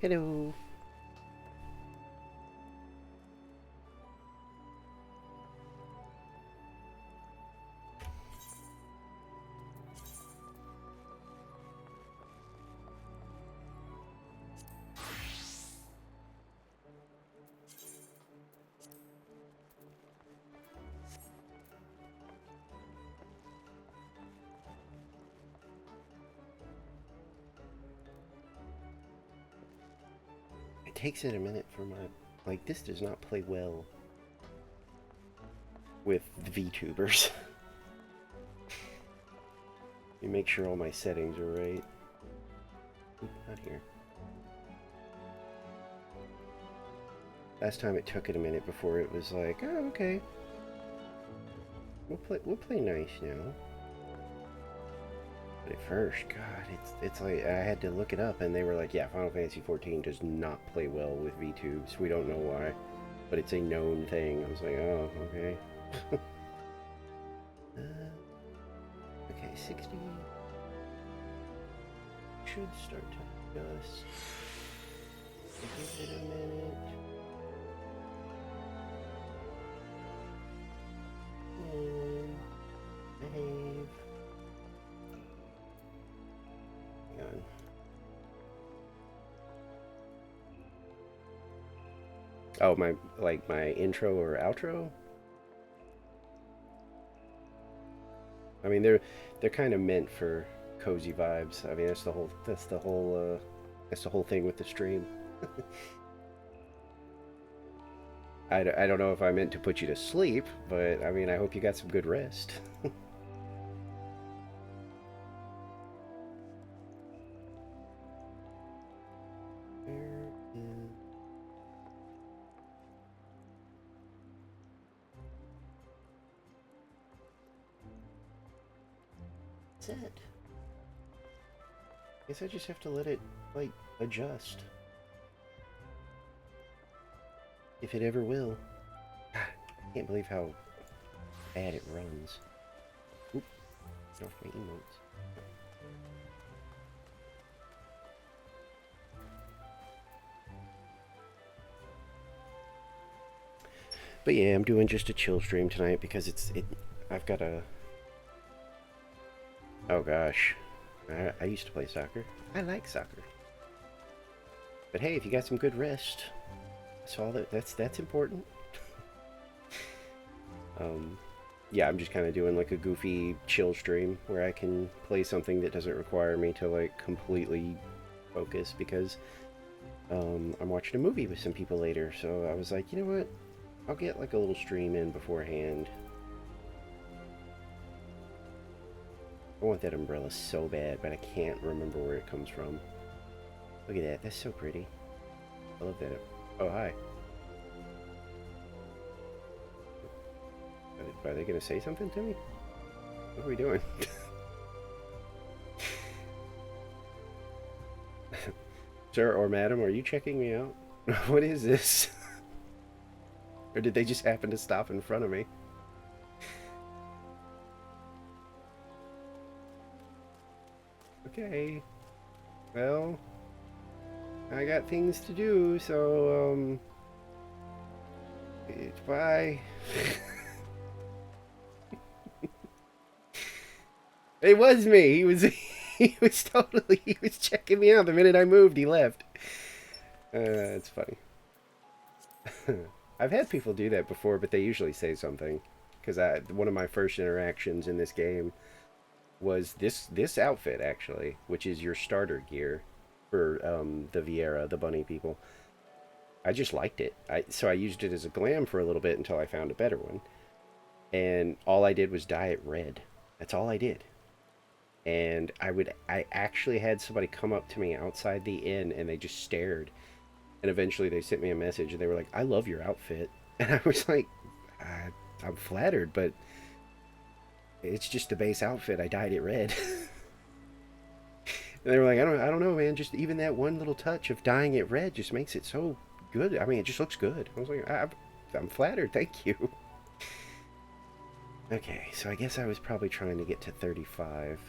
Hello. It takes it a minute for my... Like, this does not play well with the VTubers. You make sure all my settings are right. Oop, not here. Last time it took it a minute before it was like, oh, okay. We'll play nice now. But at first, God, it's like I had to look it up, and they were like, yeah, Final Fantasy XIV does not play well with VTubes. We don't know why, but it's a known thing. I was like, oh, okay. Okay, 60 should start to adjust. Give it a minute. And behave. Hang on. Oh, my intro or outro? I mean, they're kind of meant for cozy vibes. I mean, that's the whole thing with the stream. I don't know if I meant to put you to sleep, but I mean, I hope you got some good rest. That's it. Guess I just have to let it, like, adjust. If it ever will. I can't believe how bad it runs. Oop. Get off my emotes. But yeah, I'm doing just a chill stream tonight because I've got a... Oh gosh. I used to play soccer. I like soccer. But hey, if you got some good rest, that's important. Yeah, I'm just kind of doing like a goofy chill stream where I can play something that doesn't require me to like completely focus because I'm watching a movie with some people later. So I was like, you know what? I'll get like a little stream in beforehand. I want that umbrella so bad, but I can't remember where it comes from. Look at that. That's so pretty. I love that. Oh, hi. Are they going to say something to me? What are we doing? Sir or madam, are you checking me out? What is this? Or did they just happen to stop in front of me? Okay. Well, I got things to do, so, bye. It was me. He was checking me out. The minute I moved, he left. It's funny. I've had people do that before, but they usually say something. Because one of my first interactions in this game was this outfit, actually, which is your starter gear for the Viera, the bunny people. I just liked it. So I used it as a glam for a little bit until I found a better one. And all I did was dye it red. That's all I did. And I actually had somebody come up to me outside the inn and they just stared. And eventually they sent me a message and they were like, I love your outfit. And I was like, I'm flattered, but it's just the base outfit. I dyed it red. And they were like, I don't know, man. Just even that one little touch of dyeing it red just makes it so good. I mean, it just looks good. I was like, I'm flattered. Thank you. Okay, so I guess I was probably trying to get to 35.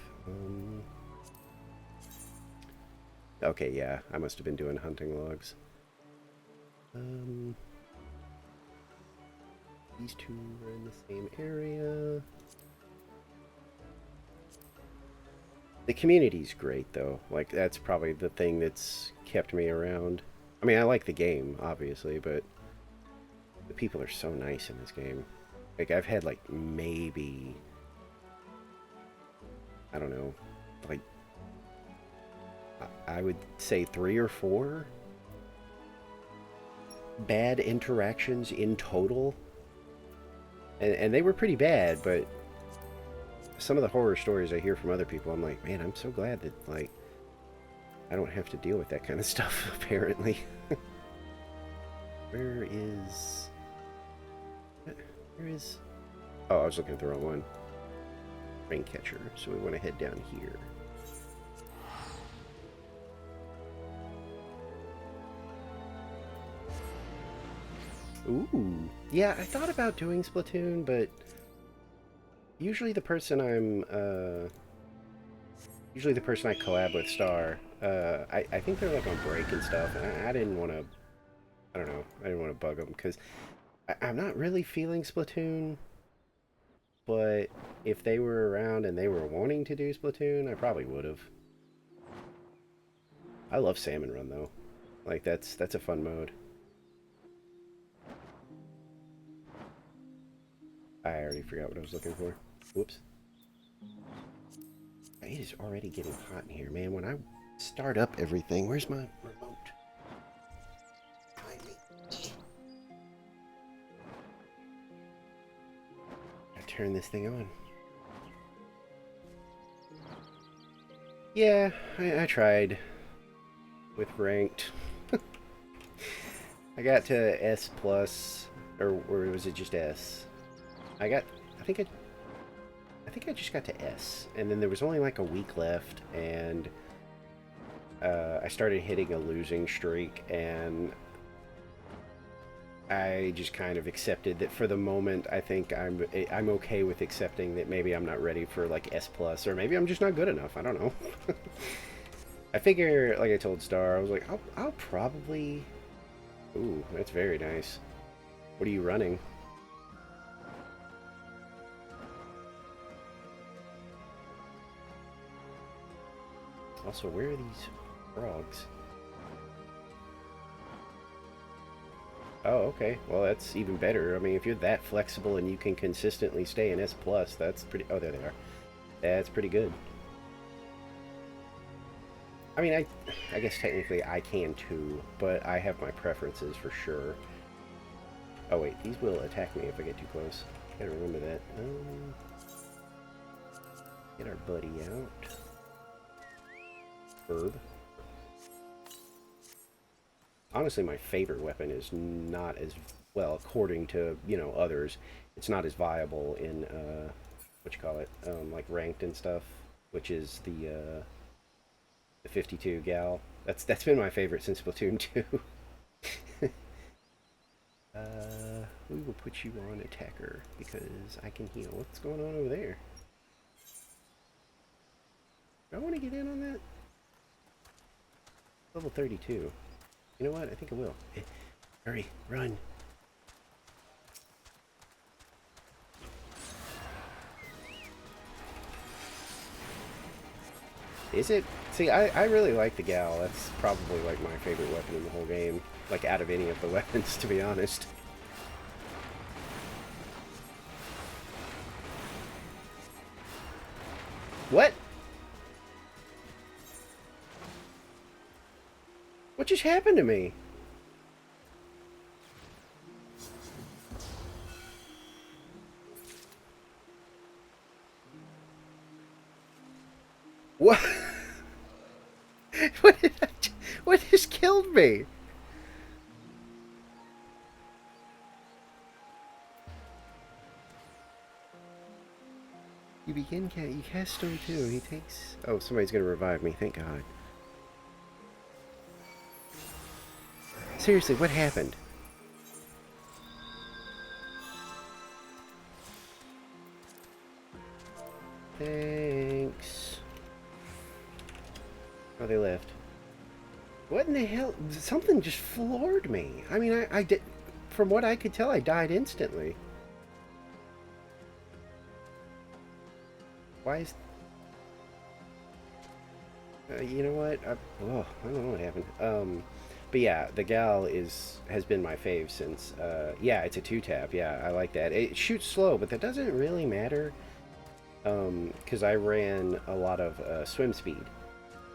Okay, yeah, I must have been doing hunting logs. Um, these two are in the same area. The community's great, though. Like, that's probably the thing that's kept me around. I mean, I like the game, obviously, but the people are so nice in this game. Like, I've had, like, maybe... I don't know. Like, I would say 3 or 4 bad interactions in total. And they were pretty bad, but some of the horror stories I hear from other people, I'm like, man, I'm so glad that, like, I don't have to deal with that kind of stuff, apparently. Where is... Where is... Oh, I was looking at the wrong one. Raincatcher. So we want to head down here. Ooh. Yeah, I thought about doing Splatoon, but usually the person usually the person I collab with, Star, I think they're like on break and stuff, and I didn't want to, I don't know, I didn't want to bug them, because I'm not really feeling Splatoon, but if they were around and they were wanting to do Splatoon, I probably would have. I love Salmon Run, though. Like, that's a fun mode. I already forgot what I was looking for. Whoops. It is already getting hot in here, man. When I start up everything, where's my remote? Behind me. I turn this thing on. Yeah, I tried with ranked. I got to S plus, or was it just S? I got, I think I just got to S, and then there was only like a week left, and I started hitting a losing streak, and I just kind of accepted that for the moment. I think I'm okay with accepting that maybe I'm not ready for like S plus, or maybe I'm just not good enough. I don't know. I figure, like I told Star, I was like, I'll probably. Ooh, that's very nice. What are you running? Also, where are these frogs? Oh, okay. Well, that's even better. I mean, if you're that flexible and you can consistently stay in S plus, that's pretty. Oh, there they are. That's pretty good. I mean, I guess technically I can too, but I have my preferences for sure. Oh wait, these will attack me if I get too close. Gotta remember that. Get our buddy out. Herb. Honestly, my favorite weapon is not as well, according to, you know, others. It's not as viable in what you call it, like ranked and stuff, which is the 52 gal. That's been my favorite since Splatoon 2. We will put you on attacker because I can heal. What's going on over there? Do I want to get in on that? Level 32. You know what? I think I will. Hurry, run. Is it? See, I really like the gal. That's probably like my favorite weapon in the whole game. Like out of any of the weapons, to be honest. What? What just happened to me? What? What did what just killed me? You cast Stone too. He takes... Oh, somebody's gonna revive me, thank God. Seriously, what happened? Thanks. Oh, they left. What in the hell? Something just floored me. I mean, I did... From what I could tell, I died instantly. Why is... you know what? I don't know what happened. But yeah, the gal has been my fave since. Yeah, it's a 2-tap. Yeah, I like that. It shoots slow, but that doesn't really matter. Because I ran a lot of swim speed.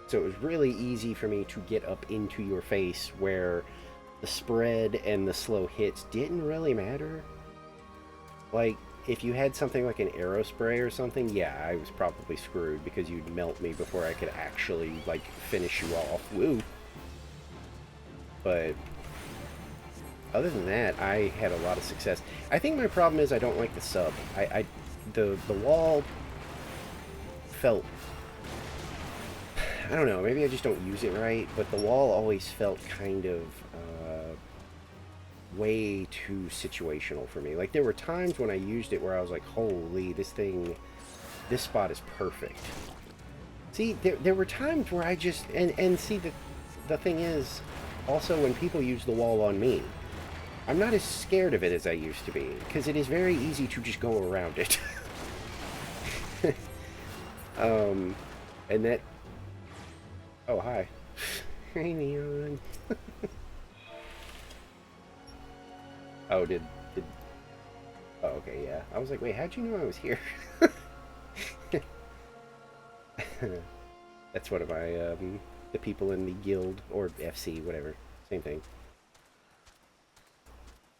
So it was really easy for me to get up into your face where the spread and the slow hits didn't really matter. Like, if you had something like an arrow spray or something, yeah, I was probably screwed because you'd melt me before I could actually, like, finish you off. Woo! But other than that, I had a lot of success. I think my problem is I don't like the sub. The wall felt... I don't know, maybe I just don't use it right, but the wall always felt kind of way too situational for me. Like, there were times when I used it where I was like, holy, this spot is perfect. See, there were times where I just, and see, the thing is, also when people use the wall on me, I'm not as scared of it as I used to be, because it is very easy to just go around it. And that... Oh, hi. Hey, Neon. Oh, did... Oh, okay, yeah. I was like, wait, how'd you know I was here? That's one of my, the people in the guild, or FC, whatever. Same thing.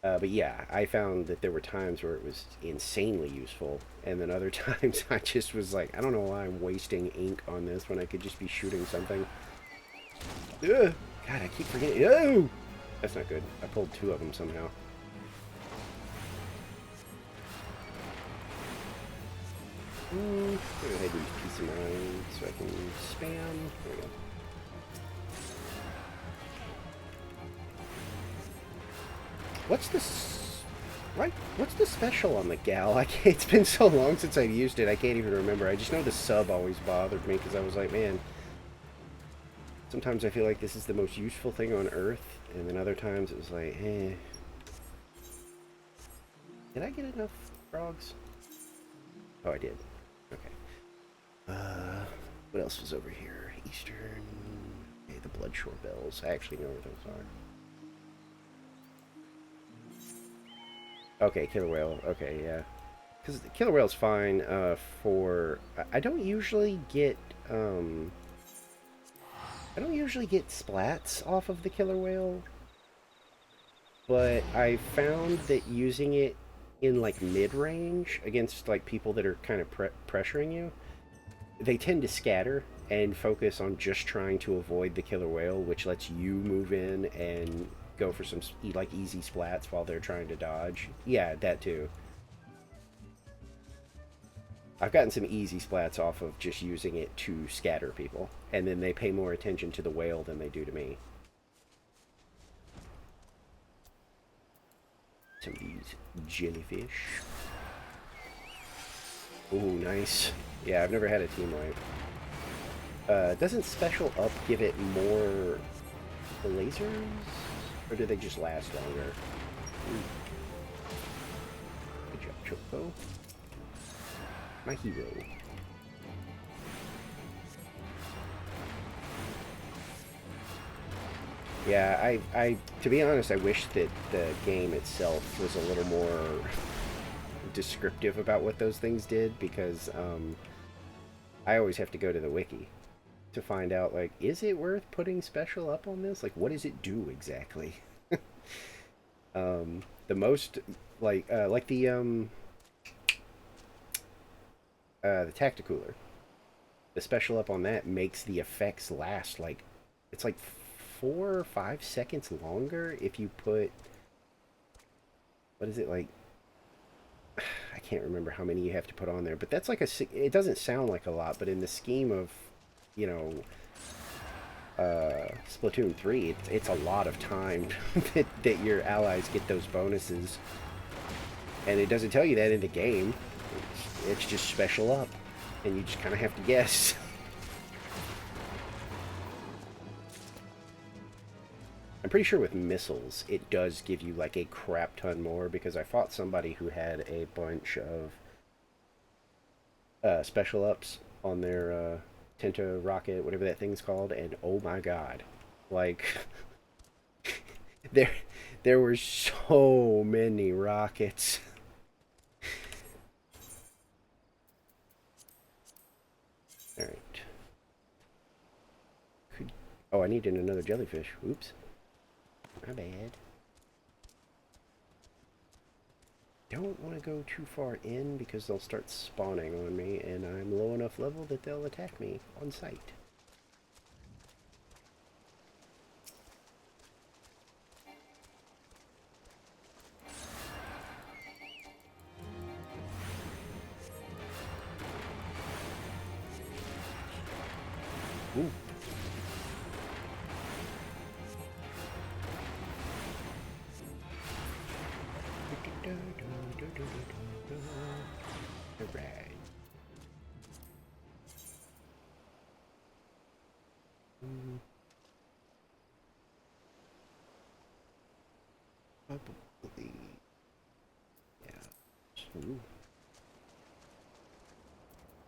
But yeah, I found that there were times where it was insanely useful, and then other times I just was like, I don't know why I'm wasting ink on this when I could just be shooting something. Ugh! God, I keep forgetting. Oh! That's not good. I pulled 2 of them somehow. Go ahead and use Peace of Mind so I can spam. There we go. What's the special on the gal? It's been so long since I've used it, I can't even remember. I just know the sub always bothered me because I was like, man, sometimes I feel like this is the most useful thing on Earth, and then other times it was like, eh. Did I get enough frogs? Oh, I did. Okay. What else was over here? Eastern. Okay, the Bloodshore Bells. I actually know where those are. Okay, Killer Whale. Okay, yeah. Because the Killer Whale's fine for... I don't usually get... I don't usually get splats off of the Killer Whale. But I found that using it in, like, mid-range against, like, people that are kind of pressuring you, they tend to scatter and focus on just trying to avoid the Killer Whale, which lets you move in and go for some, like, easy splats while they're trying to dodge. Yeah, that too. I've gotten some easy splats off of just using it to scatter people, and then they pay more attention to the whale than they do to me. Some of these jellyfish. Ooh, nice. Yeah, I've never had a team wipe. Doesn't special up give it more lasers? Or do they just last longer? Good job, Choco. My hero. Yeah, I to be honest, I wish that the game itself was a little more descriptive about what those things did, because I always have to go to the wiki to find out, like, is it worth putting special up on this? Like, what does it do exactly? The most, like the Tacticooler. The special up on that makes the effects last, like, it's like 4 or 5 seconds longer if you put, what is it, like, I can't remember how many you have to put on there, but that's like it doesn't sound like a lot, but in the scheme of, you know, Splatoon 3, it's a lot of time that your allies get those bonuses. And it doesn't tell you that in the game. It's just special up, and you just kind of have to guess. I'm pretty sure with missiles, it does give you like a crap ton more because I fought somebody who had a bunch of special ups on their Tenta rocket, whatever that thing's called, and oh my god, like there there were so many rockets. All right. Oh, I needed another jellyfish. Oops. My bad. Don't want to go too far in because they'll start spawning on me, and I'm low enough level that they'll attack me on sight. Ooh. Alright. Probably. Yeah. Ooh.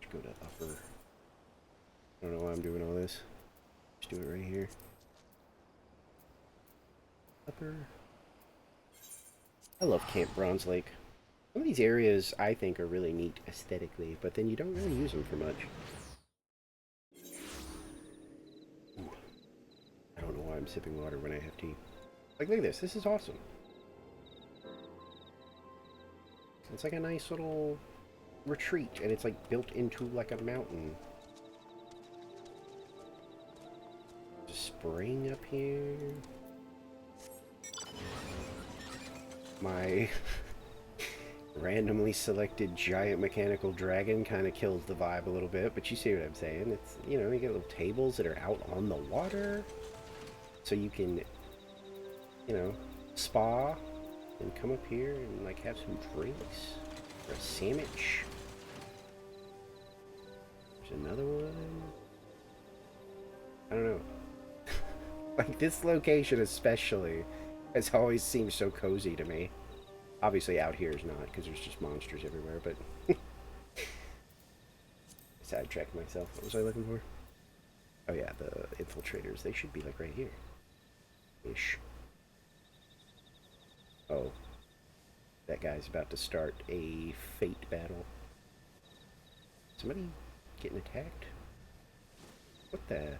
Let's go to upper. I don't know why I'm doing all this. Just do it right here. Upper. I love Camp Bronze Lake. Some of these areas I think are really neat aesthetically, but then you don't really use them for much. Ooh. I don't know why I'm sipping water when I have tea. Like, look at this. This is awesome. It's like a nice little retreat, and it's like built into like a mountain. There's a spring up here. My randomly selected giant mechanical dragon kind of kills the vibe a little bit, but you see what I'm saying. It's, you know, you get little tables that are out on the water, so you can, you know, spa and come up here and like have some drinks or a sandwich. There's another one. I don't know. Like, this location especially has always seemed so cozy to me. Obviously out here is not, because there's just monsters everywhere, but I sidetracked myself. What was I looking for? Oh yeah, the infiltrators. They should be like right here. Ish. Oh. That guy's about to start a fate battle. Somebody getting attacked? What the?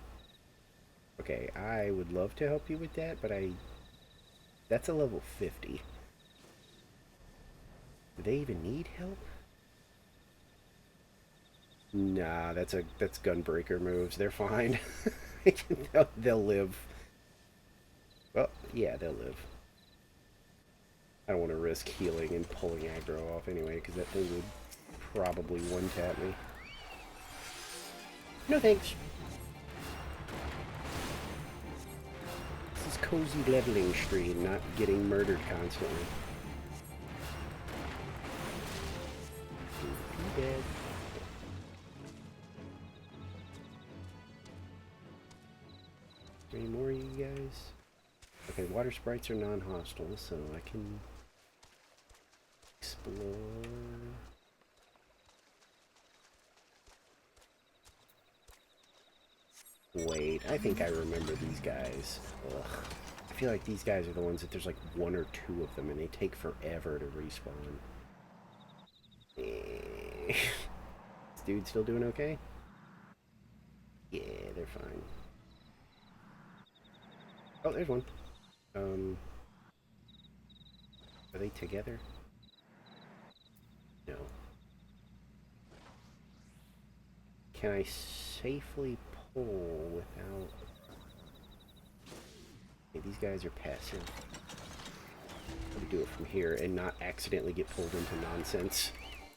Okay, I would love to help you with that, but that's a level 50. Do they even need help? Nah, that's gunbreaker moves. They're fine. they'll live. Well, yeah, they'll live. I don't want to risk healing and pulling aggro off anyway, because that thing would probably one-tap me. No thanks. This is cozy leveling stream, not getting murdered constantly. Too bad. Any more of you guys? Okay, water sprites are non-hostile, so I can explore. Wait, I think I remember these guys. Ugh. I feel like these guys are the ones that there's like one or two of them and they take forever to respawn. This dude still doing okay? Yeah, they're fine. Oh, there's one. Are they together? No. Can I safely pull without... Okay, these guys are passive. Let me do it from here and not accidentally get pulled into nonsense.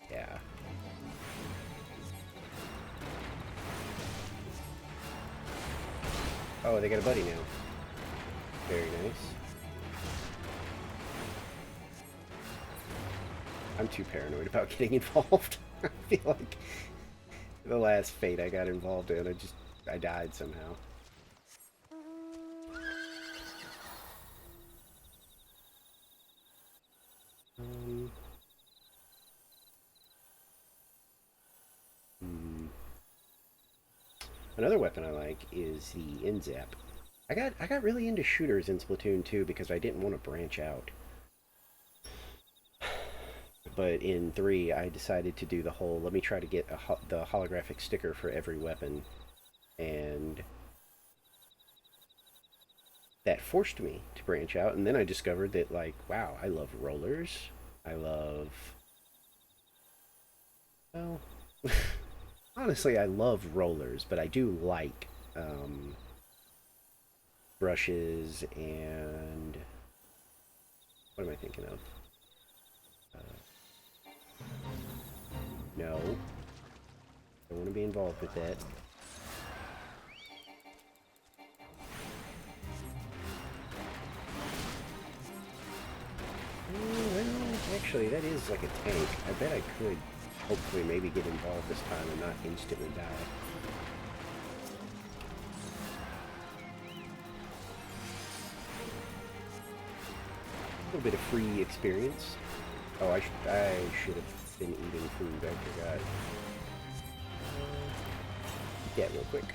Yeah. Oh, they got a buddy now. Very nice. I'm too paranoid about getting involved. I feel like the last fate I got involved in, I died somehow. Another weapon I like is the Inzap. I got really into shooters in Splatoon 2 because I didn't want to branch out. But in 3, I decided to do the whole, let me try to get the holographic sticker for every weapon. And that forced me to branch out. And then I discovered that, like, wow, I love rollers. I love... Well, honestly, I love rollers, but I do like brushes and... What am I thinking of? No. Don't want to be involved with that. Well, actually, that is like a tank. I bet I could hopefully maybe get involved this time and not instantly die. A little bit of free experience. Oh, I should have been eating food. I forgot. Eat that real quick.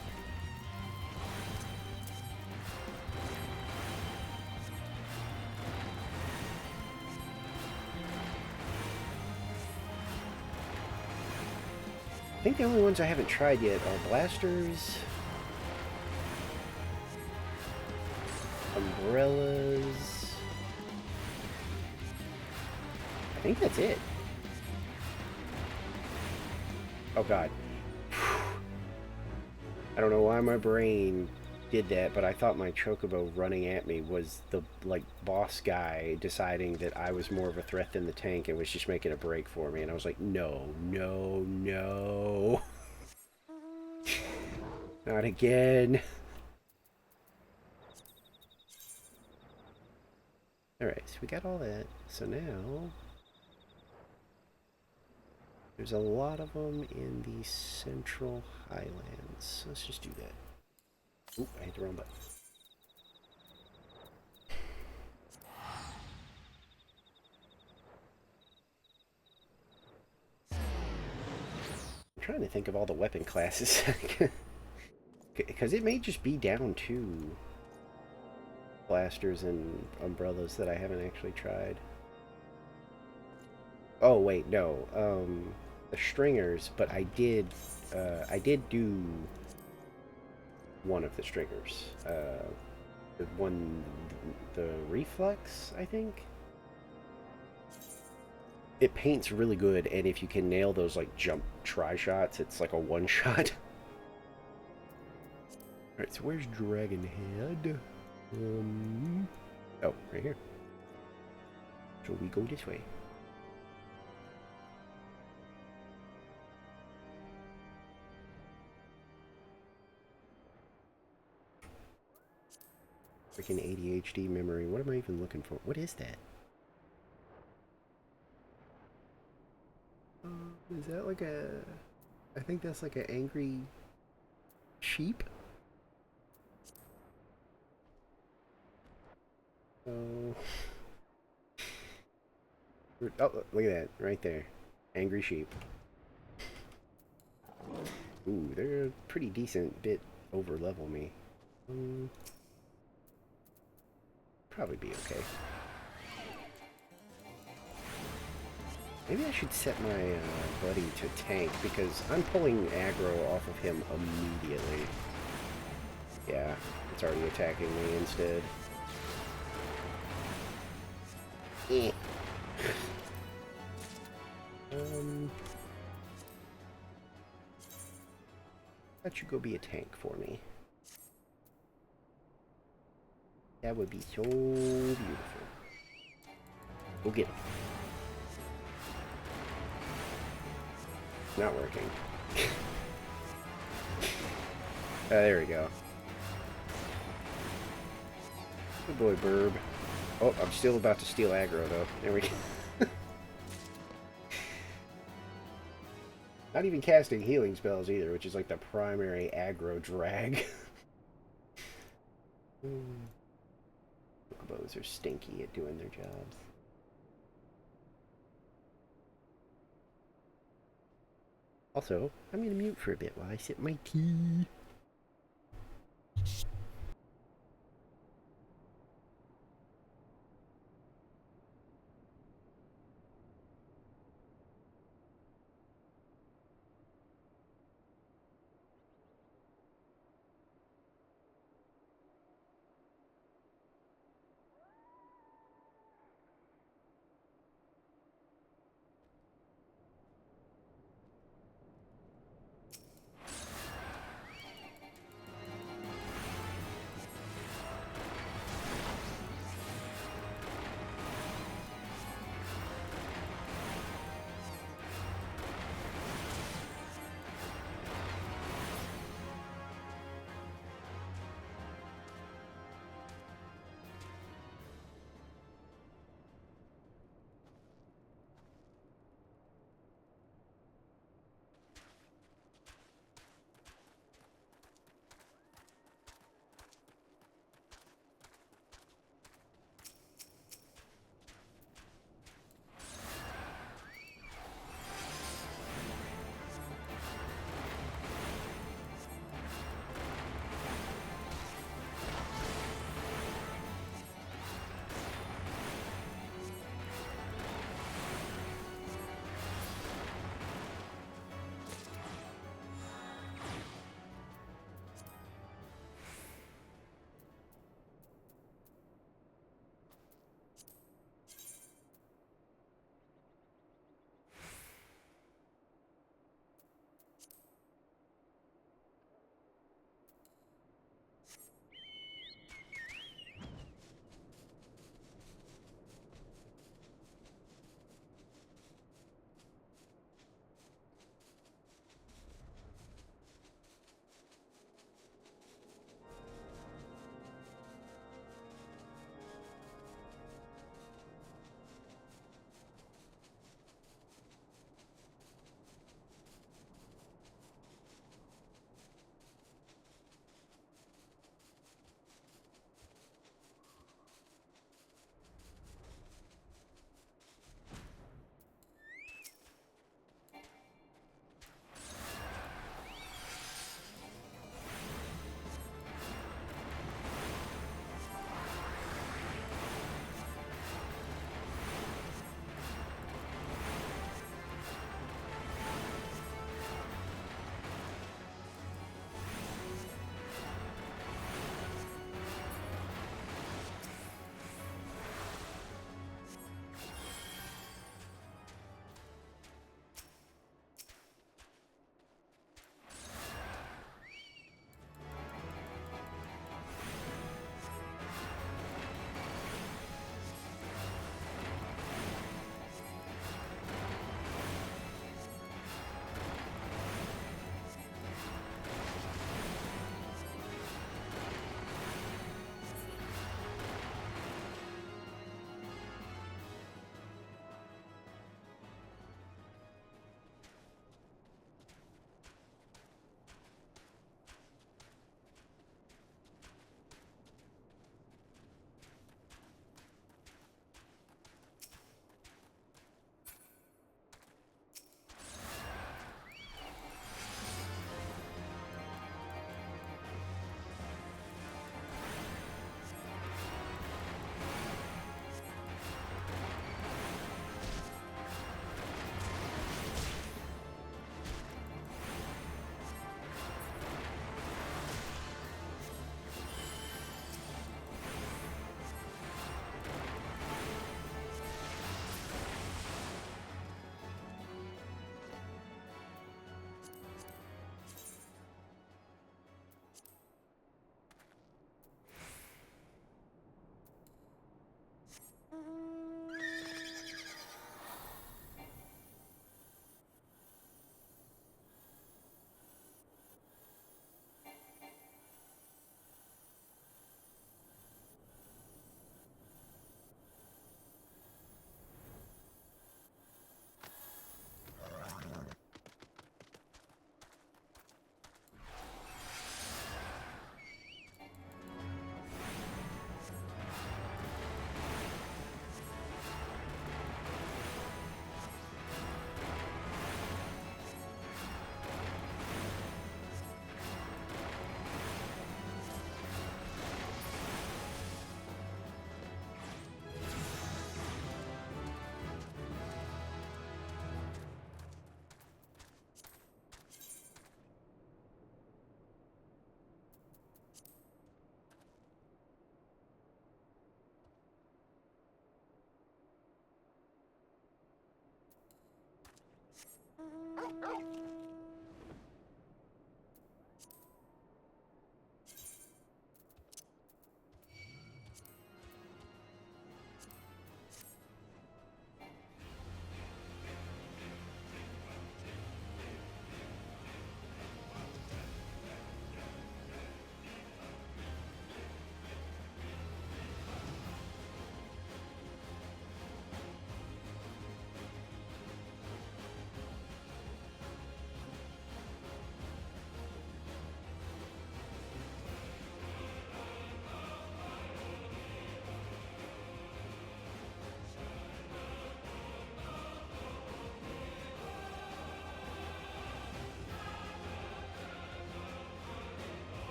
I think the only ones I haven't tried yet are blasters, umbrellas. I think that's it. Oh god. I don't know why my brain did that, but I thought my chocobo running at me was the, like, boss guy deciding that I was more of a threat than the tank and was just making a break for me. And I was like, no, no, no. Not again. Alright, so we got all that. So now... There's a lot of them in the Central Highlands. Let's just do that. Oop, I hit the wrong button. I'm trying to think of all the weapon classes. Because it may just be down to blasters and umbrellas that I haven't actually tried. Oh, wait, no. The stringers, but I did do one of the stringers. The reflex, I think. It paints really good, and if you can nail those like jump try shots, it's like a one shot. Alright, so where's Dragonhead? Oh, right here. So we go this way. Freaking ADHD memory. What am I even looking for? What is that? Is that like a... I think that's like an angry sheep? Oh. Oh, look at that. Right there. Angry sheep. Ooh, they're a pretty decent bit over level me. Probably be okay. Maybe I should set my buddy to tank, because I'm pulling aggro off of him immediately. Yeah, it's already attacking me instead. Eh. That should go be a tank for me. That would be so beautiful. Go get him. Not working. There we go. Good boy, Burb. Oh, I'm still about to steal aggro, though. There we go. Not even casting healing spells either, which is like the primary aggro drag. Chocobos are stinky at doing their jobs. Also, I'm gonna mute for a bit while I sip my tea.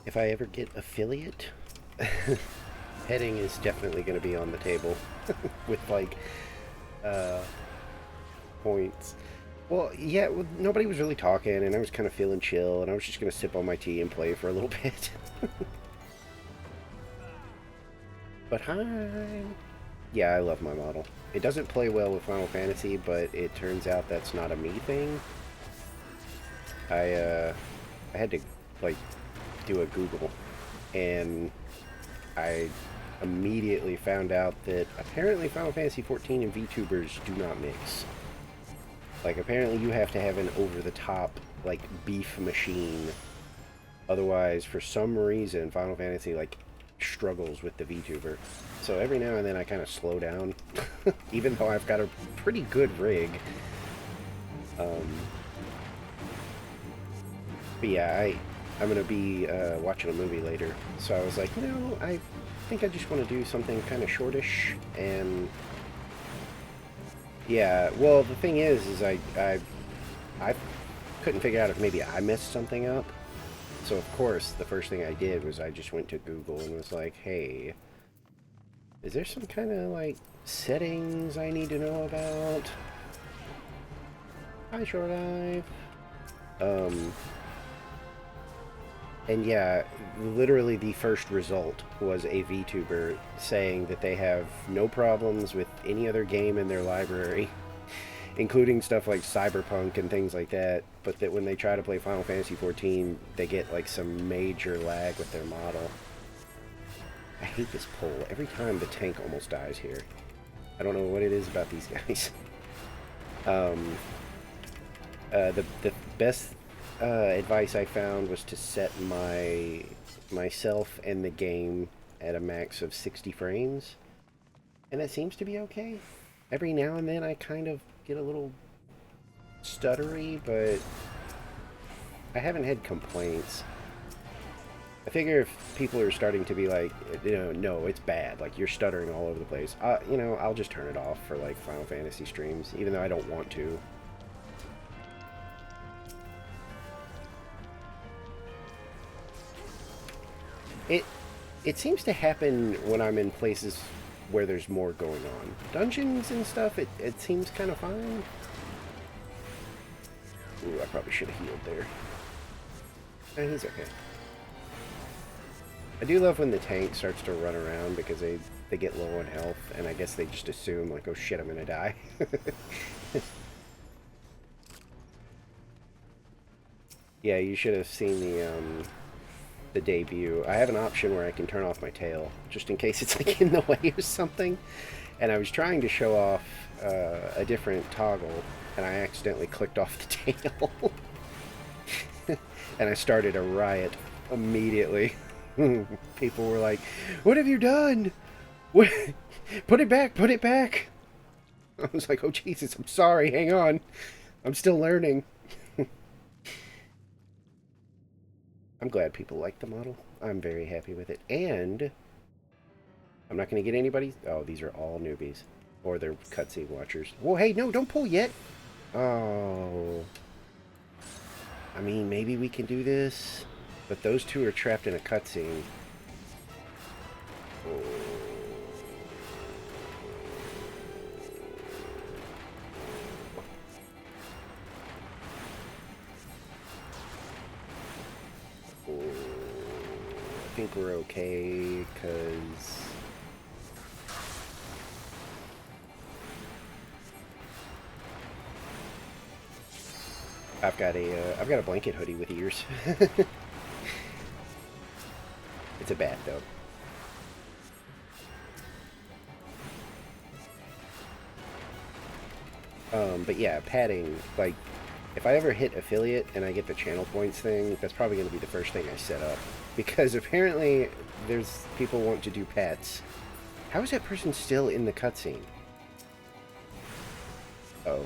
if I ever get affiliate, heading is definitely going to be on the table with like points. Well, yeah, well, nobody was really talking, and I was kind of feeling chill, and I was just going to sip on my tea and play for a little bit. But hi! Yeah, I love my model. It doesn't play well with Final Fantasy, but it turns out that's not a me thing. I had to, like, do a Google, and I immediately found out that apparently Final Fantasy 14 and VTubers do not mix. Like, apparently you have to have an over-the-top, like, beef machine. Otherwise, for some reason, Final Fantasy, like, struggles with the VTuber. So every now and then I kind of slow down, even though I've got a pretty good rig. But yeah, I'm going to be watching a movie later. So I was like, no, I think I just want to do something kind of shortish. And yeah, well, the thing is I couldn't figure out if maybe I messed something up. So of course, the first thing I did was I just went to Google and was like, hey, is there some kind of like settings I need to know about? Hi, Short Life. And yeah, literally the first result was a VTuber saying that they have no problems with any other game in their library, including stuff like Cyberpunk and things like that, but that when they try to play Final Fantasy XIV, they get like some major lag with their model. I hate this pole. Every time the tank almost dies here. I don't know what it is about these guys. The best advice I found was to set myself and the game at a max of 60 frames, and that seems to be okay. Every now and then I kind of get a little stuttery, but I haven't had complaints. I figure if people are starting to be like, no, it's bad, like you're stuttering all over the place, I'll just turn it off for like Final Fantasy streams, even though I don't want to. It seems to happen when I'm in places where there's more going on. Dungeons and stuff, it seems kind of fine. Ooh, I probably should have healed there. He's okay. I do love when the tank starts to run around because they get low on health, and I guess they just assume, like, oh shit, I'm gonna die. Yeah, you should have seen the debut. I have an option where I can turn off my tail, just in case it's like in the way or something. And I was trying to show off a different toggle, and I accidentally clicked off the tail. And I started a riot immediately. People were like, "What have you done? What? Put it back, put it back." I was like, "Oh Jesus, I'm sorry, hang on. I'm still learning." I'm glad people like the model. I'm very happy with it. And I'm not going to get anybody... Oh, these are all newbies. Or they're cutscene watchers. Whoa, hey, no, don't pull yet. Oh. I mean, maybe we can do this. But those two are trapped in a cutscene. Oh. I think we're okay, because I've got a blanket hoodie with ears. It's a bat though. But yeah, padding, like, if I ever hit affiliate and I get the channel points thing, that's probably going to be the first thing I set up. Because apparently there's people want to do pets. How is that person still in the cutscene? Oh.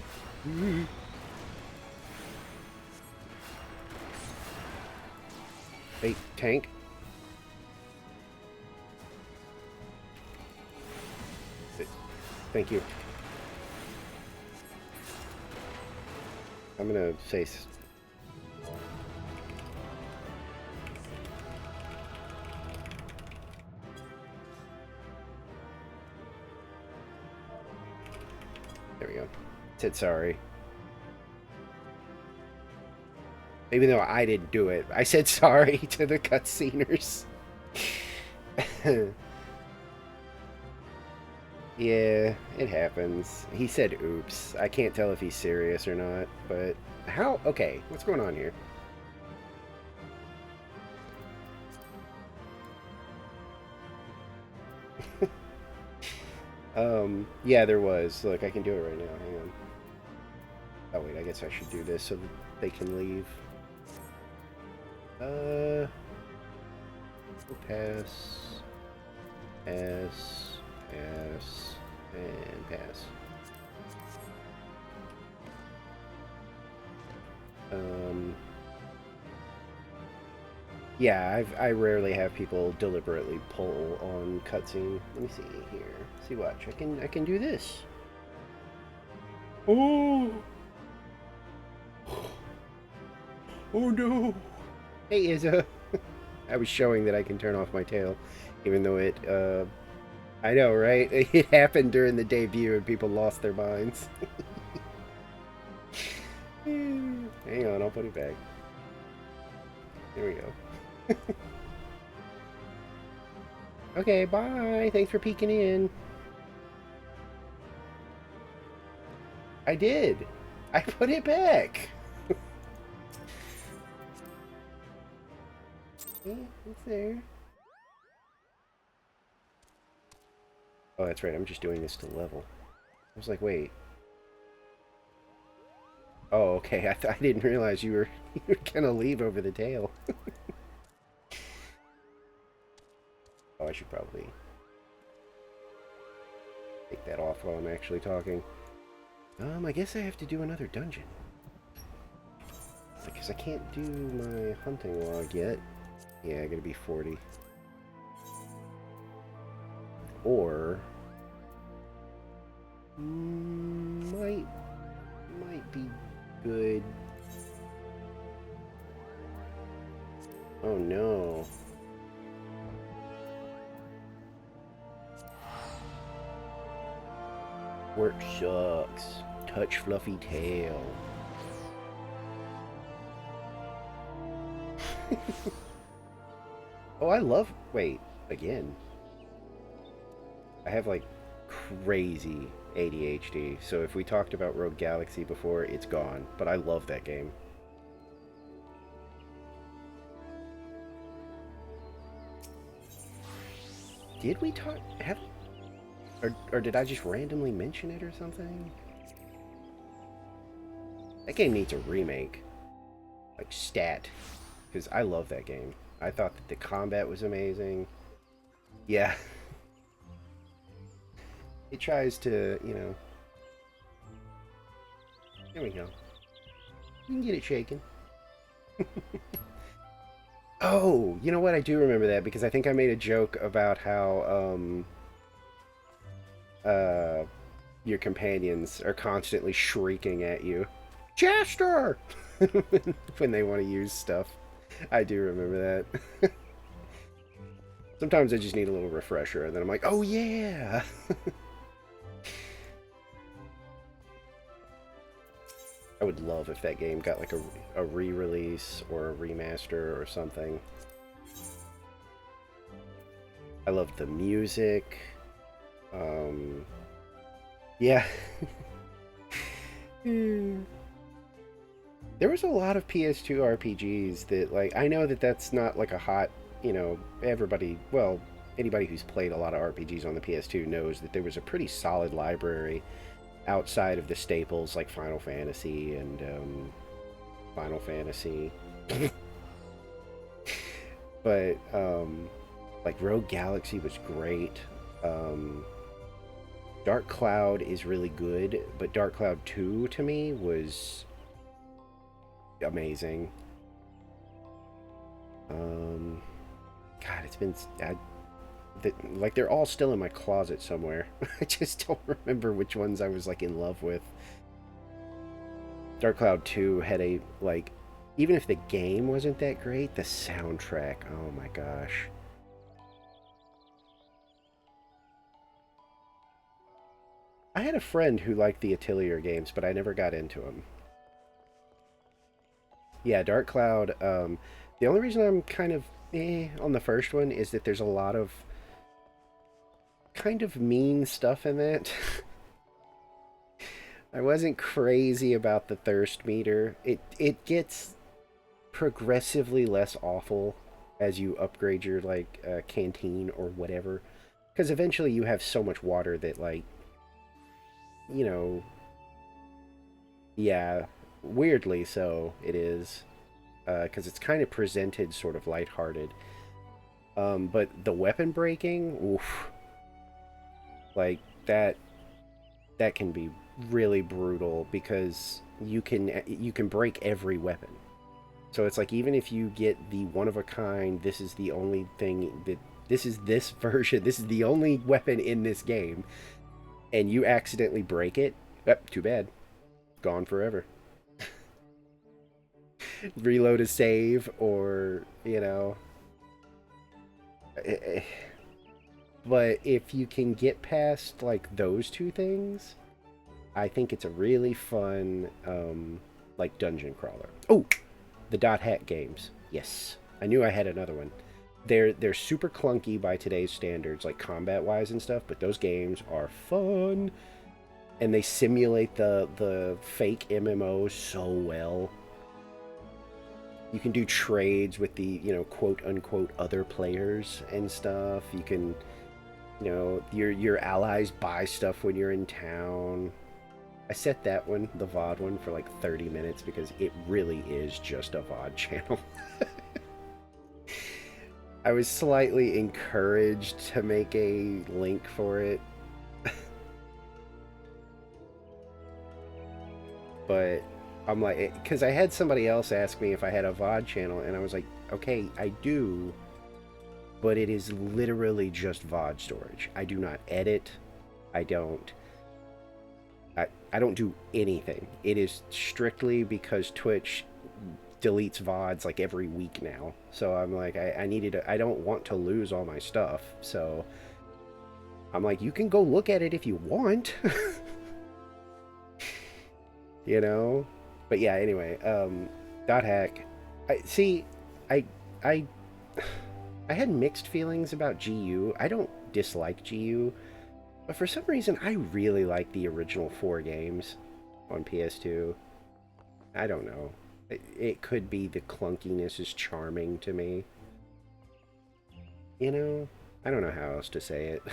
Hey, tank. Thank you. I'm gonna say... we go. Said sorry. Even though I didn't do it, I said sorry to the cutsceners. Yeah, it happens. He said oops. I can't tell if he's serious or not, but how? Okay, what's going on here? Yeah, there was. Look, I can do it right now. Hang on. Oh, wait, I guess I should do this so that they can leave. Pass. Pass. Pass. And pass. Yeah, I rarely have people deliberately pull on cutscene. Let me see here. See, watch. I can do this. Oh. Oh no. Hey, Izza. I was showing that I can turn off my tail, even though it. I know, right? It happened during the debut, and people lost their minds. Hang on, I'll put it back. There we go. Okay, bye. Thanks for peeking in. I did. I put it back. Yeah, it's there. Oh, that's right. I'm just doing this to level. I was like, wait. Oh, okay. I didn't realize you were gonna leave over the tail. Oh, I should probably take that off while I'm actually talking. I guess I have to do another dungeon. Because I can't do my hunting log yet. Yeah, I gotta be 40. Or might be good. Oh no. Work sucks. Touch fluffy tail. Oh, I love... Wait, again. I have, like, crazy ADHD, so if we talked about Rogue Galaxy before, it's gone. But I love that game. Did we talk... Or did I just randomly mention it or something? That game needs a remake. Like, stat. Because I love that game. I thought that the combat was amazing. Yeah. It tries to, you know... There we go. You can get it shaken. Oh, you know what? I do remember that because I think I made a joke about how, your companions are constantly shrieking at you. Chester! When they want to use stuff. I do remember that. Sometimes I just need a little refresher, and then I'm like, oh yeah! I would love if that game got like a re-release or a remaster or something. I loved the music. Yeah. There was a lot of PS2 RPGs that, like, I know that that's not like a hot, you know, everybody, well, anybody who's played a lot of RPGs on the PS2 knows that there was a pretty solid library outside of the staples like Final Fantasy and Final Fantasy. But like Rogue Galaxy was great. Dark Cloud is really good, but Dark Cloud 2 to me was amazing. God, it's been like they're all still in my closet somewhere. I just don't remember which ones I was like in love with. Dark Cloud 2 had a, like, even if the game wasn't that great, the soundtrack, oh my gosh. I had a friend who liked the Atelier games, but I never got into them. Yeah, Dark Cloud. The only reason I'm kind of on the first one is that there's a lot of kind of mean stuff in that. I wasn't crazy about the thirst meter. It gets progressively less awful as you upgrade your like canteen or whatever, because eventually you have so much water that like you know yeah, weirdly so it is, because it's kind of presented sort of lighthearted. But the weapon breaking, oof, like that can be really brutal because you can break every weapon. So it's like even if you get the one of a kind, this is the only thing that this is this version, this is the only weapon in this game, and you accidentally break it, too bad, gone forever. Reload a save, or eh, eh. But if you can get past like those two things, I think it's a really fun like dungeon crawler. Oh, the dot hack games. Yes, I knew I had another one. They're super clunky by today's standards, like combat wise and stuff. But those games are fun, and they simulate the fake MMOs so well. You can do trades with the quote unquote other players and stuff. You can your allies buy stuff when you're in town. I set that one, the VOD one, for like 30 minutes because it really is just a VOD channel. I was slightly encouraged to make a link for it, but I'm like, because I had somebody else ask me if I had a VOD channel, and I was like, okay, I do, but it is literally just VOD storage. I do not edit. I don't. I don't do anything. It is strictly because Twitch deletes VODs like every week now. So I'm like, I needed I don't want to lose all my stuff. So I'm like, you can go look at it if you want. you know? But yeah, anyway, dot hack. I see I I I had mixed feelings about GU. I don't dislike GU, but for some reason I really like the original 4 games on PS2. I don't know. It could be the clunkiness is charming to me. You know? I don't know how else to say it.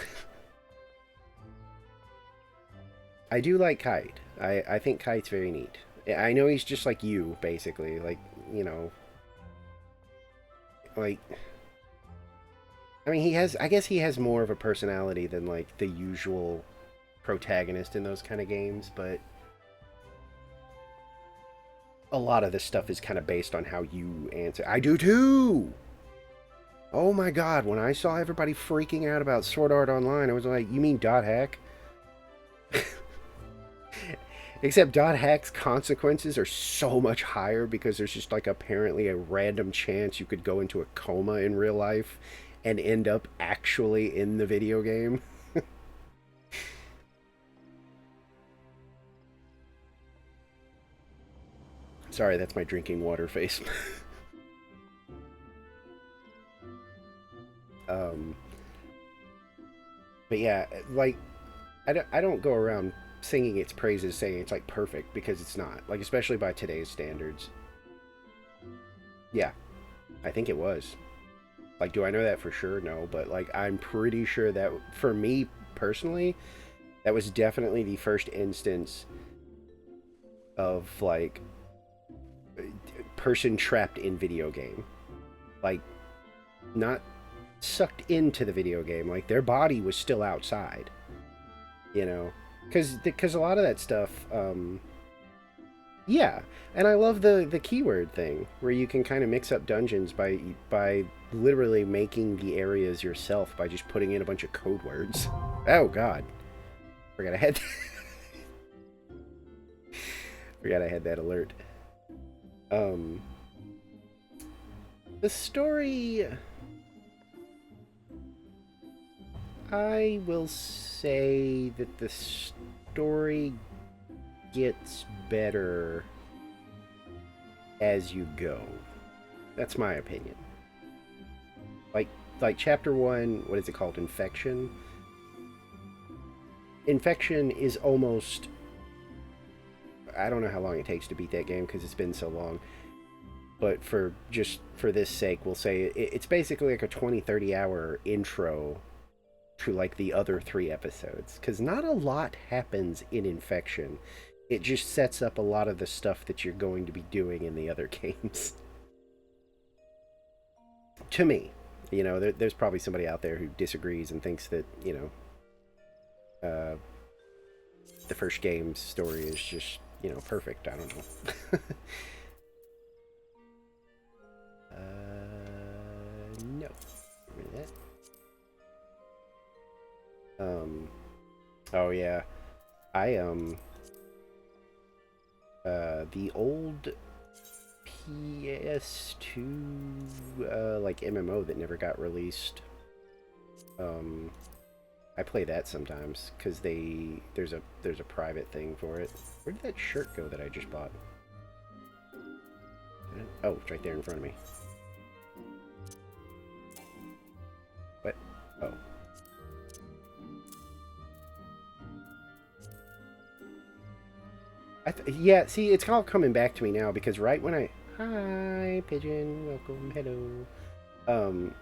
I do like Kite. I think Kite's very neat. I know he's just like you, basically. Like, you know, like, I mean, I guess he has more of a personality than, like, the usual protagonist in those kind of games, but a lot of this stuff is kind of based on how you answer. I do too! Oh my god, when I saw everybody freaking out about Sword Art Online, I was like, you mean dot hack? Except dot hack's consequences are so much higher because there's just like apparently a random chance you could go into a coma in real life and end up actually in the video game. Sorry, that's my drinking water face. um, but yeah, like I don't go around singing its praises saying it's like perfect because it's not. Like especially by today's standards. Yeah, I think it was. Like, do I know that for sure? No, but like I'm pretty sure that for me personally, that was definitely the first instance of like person trapped in video game. Like not sucked into the video game. Like their body was still outside, you know, because a lot of that stuff, yeah, and I love the keyword thing where you can kind of mix up dungeons by literally making the areas yourself by just putting in a bunch of code words. Oh God, forgot I had forgot I had that alert. Um, the story, I will say that the story gets better as you go. That's my opinion. Like like chapter 1, what is it called? Infection. Infection is almost, I don't know how long it takes to beat that game because it's been so long. But for this sake, we'll say it's basically like a 20-30 hour intro to like the other 3 episodes, because not a lot happens in Infection. It just sets up a lot of the stuff that you're going to be doing in the other games. To me, there's probably somebody out there who disagrees and thinks that, the first game's story is just, perfect. I don't know. No. Get rid of that. Oh yeah. I, the old PS2, like MMO that never got released. I play that sometimes because there's a private thing for it. Where did that shirt go that I just bought? Oh, it's right there in front of me. What? Oh. Yeah, see, it's all coming back to me now because right when I... Hi, pigeon. Welcome. Hello.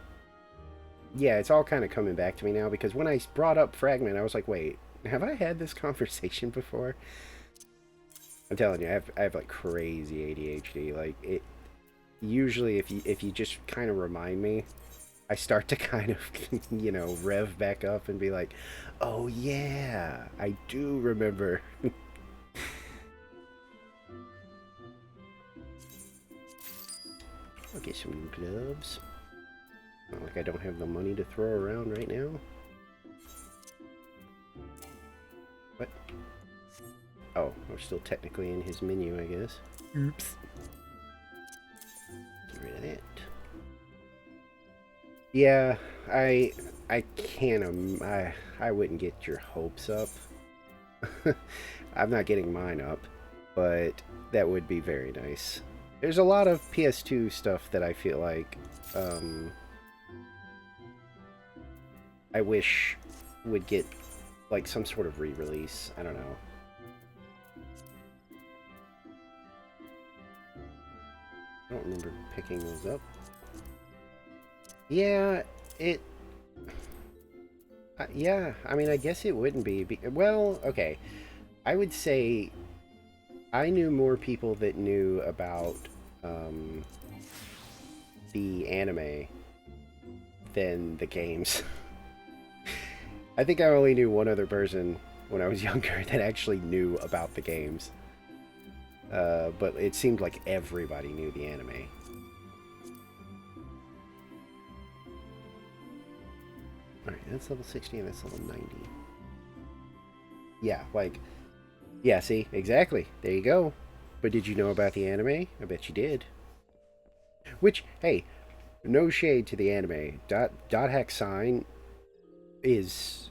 Yeah, it's all kind of coming back to me now because when I brought up Fragment, I was like, wait, have I had this conversation before? I'm telling you, I have like crazy ADHD. Like, it... Usually, if you just kind of remind me, I start to kind of, rev back up and be like, oh yeah, I do remember. I'll get some new gloves. Not like I don't have the money to throw around right now. What? Oh, we're still technically in his menu, I guess. Oops. Get rid of that. Yeah, I can't, I wouldn't get your hopes up. I'm not getting mine up, but that would be very nice. There's a lot of PS2 stuff that I feel like, I wish would get, like, some sort of re-release. I don't know. I don't remember picking those up. Yeah, yeah, I mean, I guess it wouldn't be. Well, okay. I would say I knew more people that knew about the anime than the games. I think I only knew one other person when I was younger that actually knew about the games. But it seemed like everybody knew the anime. Alright, that's level 60 and that's level 90. Yeah, like... Yeah, see? Exactly. There you go. But did you know about the anime? I bet you did. Which, hey, no shade to the anime. Dot Hack Sign is,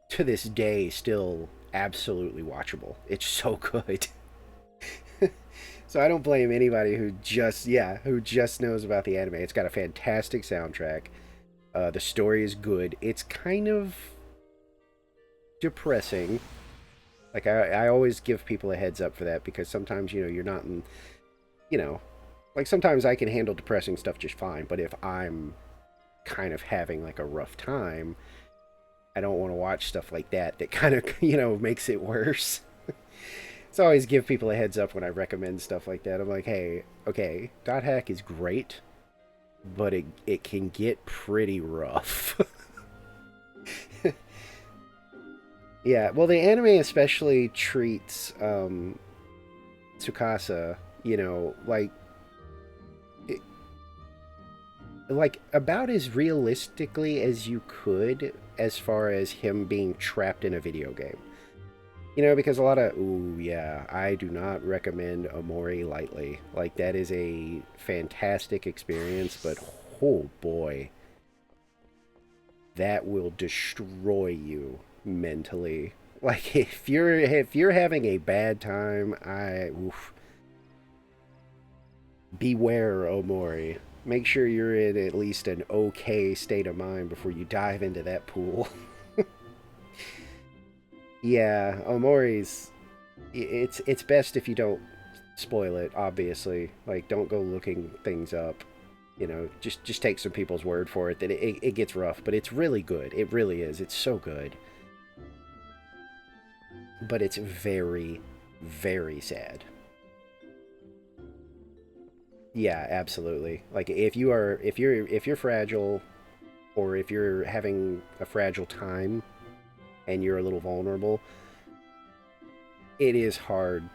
to this day, still absolutely watchable. It's so good. So I don't blame anybody who just knows about the anime. It's got a fantastic soundtrack. The story is good. It's kind of depressing. Like, I always give people a heads up for that because sometimes, you're not in, like sometimes I can handle depressing stuff just fine. But if I'm kind of having like a rough time, I don't want to watch stuff like that kind of, makes it worse. So I always give people a heads up when I recommend stuff like that. I'm like, hey, okay, Dot Hack is great, but it can get pretty rough. Yeah, well, the anime especially treats Tsukasa, like about as realistically as you could as far as him being trapped in a video game. Because a lot of, ooh, yeah, I do not recommend Omori lightly. Like, that is a fantastic experience, but oh boy, that will destroy you mentally. Like if you're having a bad time, beware, Omori. Make sure you're in at least an okay state of mind before you dive into that pool. Yeah, Omori's. It's best if you don't spoil it. Obviously, like don't go looking things up. Just take some people's word for it that it gets rough, but it's really good. It really is. It's so good, but it's very, very sad. Yeah, absolutely. Like if you're fragile, or if you're having a fragile time and you're a little vulnerable, it is hard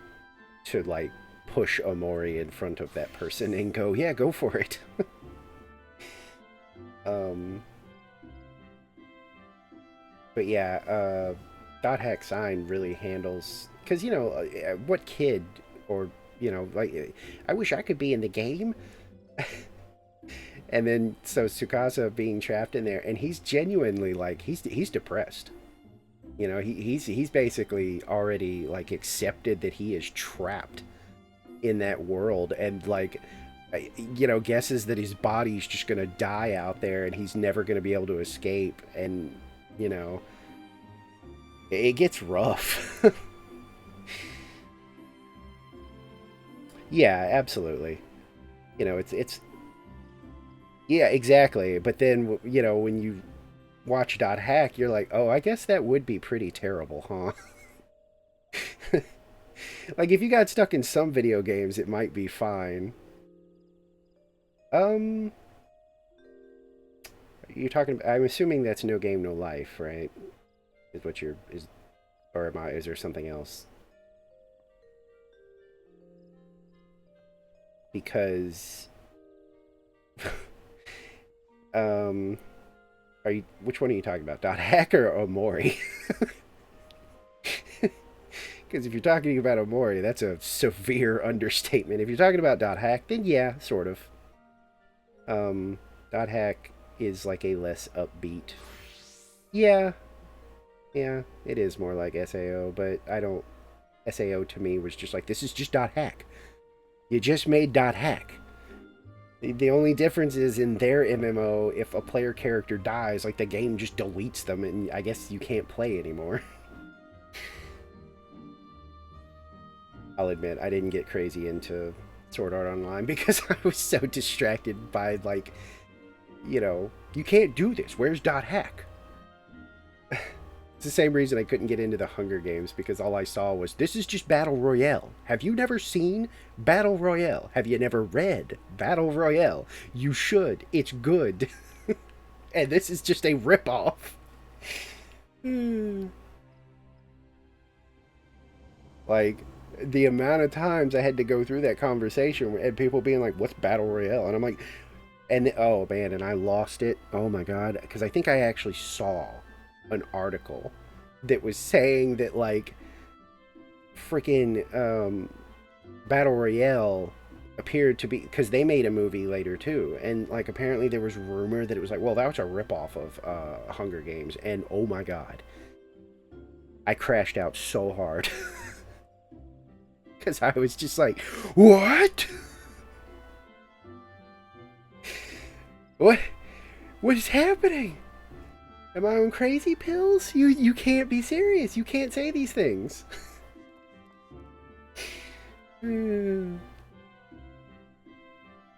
to like push Omori in front of that person and go, yeah, go for it. um, but yeah, Dot Hack Sign really handles because what kid or like I wish I could be in the game. And then so Tsukasa being trapped in there, and he's genuinely like he's depressed. He's basically already like accepted that he is trapped in that world, and like guesses that his body's just gonna die out there and he's never gonna be able to escape, and you know it gets rough. Yeah, absolutely. It's yeah, exactly. But then when you watch Dot Hack, you're like, oh, I guess that would be pretty terrible, huh? Like if you got stuck in some video games, it might be fine. Um, you're talking. I'm assuming that's No Game No Life, right? Is what you're is, or am I? Is there something else? Because um, are you? Which one are you talking about? Dot Hack or Omori? Because if you're talking about Omori, that's a severe understatement. If you're talking about Dot Hack, then yeah, sort of. Dot Hack is like a less upbeat. Yeah, yeah, it is more like SAO, but I don't. SAO to me was just like, this is just Dot Hack. You just made Dot Hack. The only difference is in their MMO, if a player character dies, like the game just deletes them, and I guess you can't play anymore. I'll admit, I didn't get crazy into Sword Art Online because I was so distracted by, like, you can't do this. Where's Dot Hack? It's the same reason I couldn't get into the Hunger Games, because all I saw was, this is just Battle Royale. Have you never seen Battle Royale? Have you never read Battle Royale? You should. It's good. And this is just a ripoff. Like, the amount of times I had to go through that conversation and people being like, what's Battle Royale? And I'm like, oh man, and I lost it. Oh my god. Because I think I actually saw an article that was saying that, like, freaking Battle Royale appeared to be, because they made a movie later too, and like apparently there was rumor that it was like, well, that was a ripoff of Hunger Games, and oh my god, I crashed out so hard. Because I was just like, what? What? What is happening? Am I on crazy pills? You can't be serious. You can't say these things.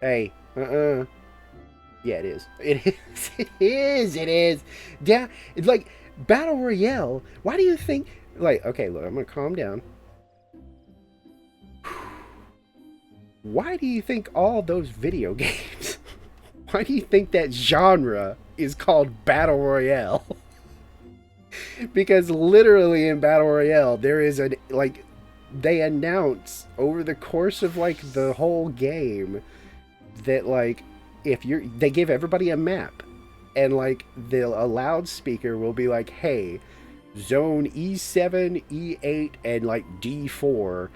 Hey, yeah, it is. It is. It is. It is. Yeah, it's like Battle Royale. Why do you think? Like, okay, look, I'm gonna calm down. Why do you think all those video games? Why do you think that genre is called Battle Royale? Because literally in Battle Royale, there is a, like, they announce over the course of, like, the whole game that, like, they give everybody a map, and, like, a loudspeaker will be like, hey, zone E7, E8, and, like, D4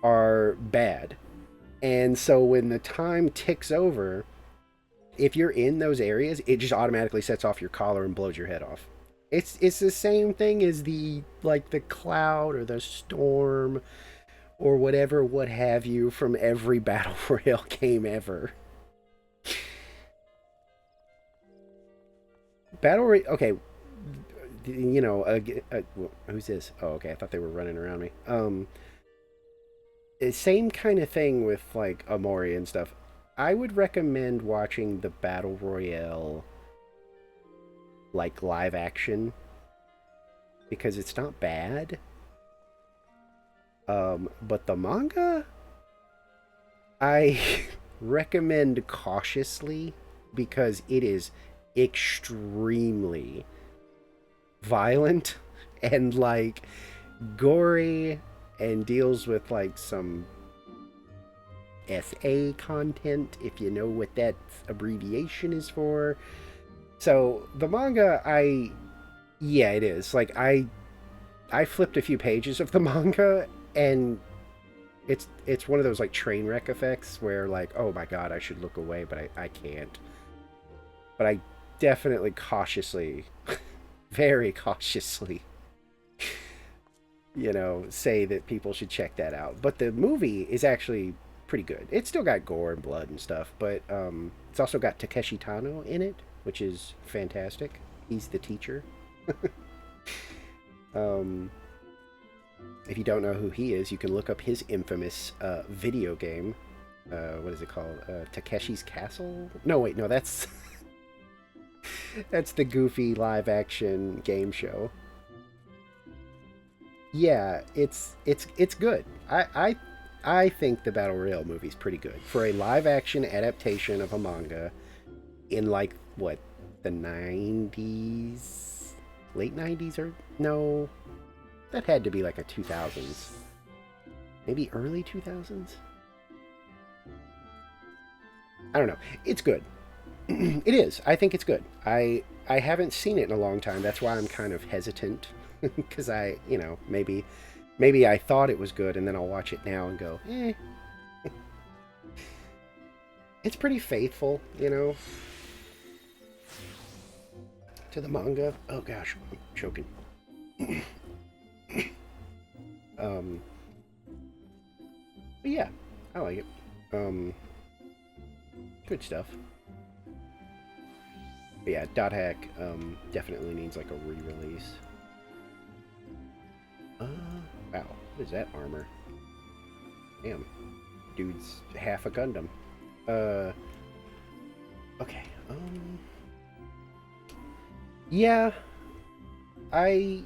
are bad. And so when the time ticks over, if you're in those areas, it just automatically sets off your collar and blows your head off. It's the same thing as the like the cloud or the storm or whatever, what have you, from every battle royale game ever. Okay, you know, who's this? Oh, okay, I thought they were running around me. Same kind of thing with like Amori and stuff. I would recommend watching the battle royale like live action because it's not bad. But the manga, I recommend cautiously because it is extremely violent and like gory and deals with like some SA content, if you know what that abbreviation is for. So the manga, yeah, it is. Like I flipped a few pages of the manga and it's one of those like train wreck effects where like, oh my god, I should look away, but I can't. But I definitely cautiously, very cautiously, say that people should check that out. But the movie is actually pretty good. It's still got gore and blood and stuff, but it's also got Takeshi Tano in it, which is fantastic. He's the teacher. um, if you don't know who he is, you can look up his infamous video game. What is it called? Takeshi's Castle? No, wait, no, that's that's the goofy live action game show. Yeah, it's good. I think the Battle Royale movie's pretty good for a live action adaptation of a manga in like what, the 90s, late 90s, or no, that had to be like a 2000s, maybe early 2000s. I don't know. It's good. It is. I think it's good. I haven't seen it in a long time. That's why I'm kind of hesitant because maybe I thought it was good and then I'll watch it now and go, eh. It's pretty faithful, to the manga. Oh gosh, I'm choking. um, but yeah, I like it. Good stuff. But yeah, Dot Hack definitely needs like a re-release. Wow, what is that armor? Damn, dude's half a Gundam. Okay. Yeah, I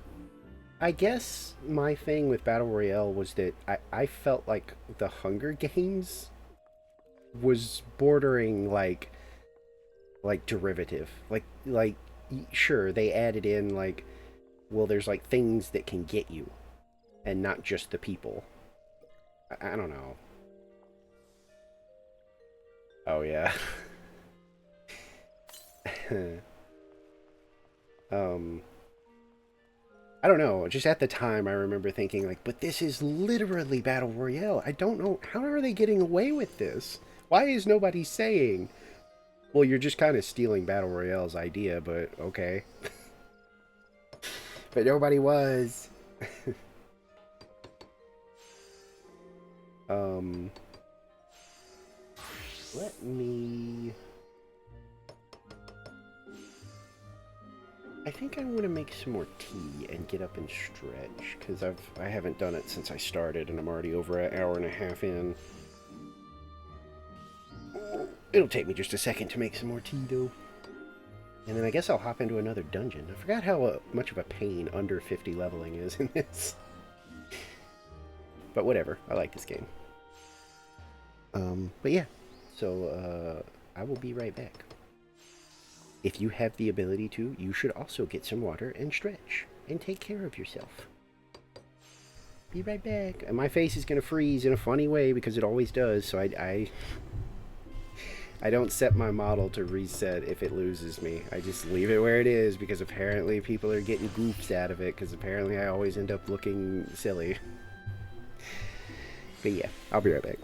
I guess my thing with Battle Royale was that I felt like the Hunger Games was bordering like derivative. Like sure, they added in like, well, there's like things that can get you and not just the people. I don't know. Oh yeah. um I don't know. Just at the time, I remember thinking, like, but this is literally Battle Royale. I don't know. How are they getting away with this? Why is nobody saying, well, you're just kind of stealing Battle Royale's idea, but okay. But nobody was. um, Let me... I think I want to make some more tea and get up and stretch, because I haven't done it since I started, and I'm already over an hour and a half in. It'll take me just a second to make some more tea, though. And then I guess I'll hop into another dungeon. I forgot how much of a pain under 50 leveling is in this. But whatever, I like this game. But yeah, so I will be right back. If you have the ability to, you should also get some water and stretch and take care of yourself. Be right back. And my face is going to freeze in a funny way because it always does, so I don't set my model to reset if it loses me. I just leave it where it is because apparently people are getting goofs out of it because apparently I always end up looking silly. But yeah, I'll be right back.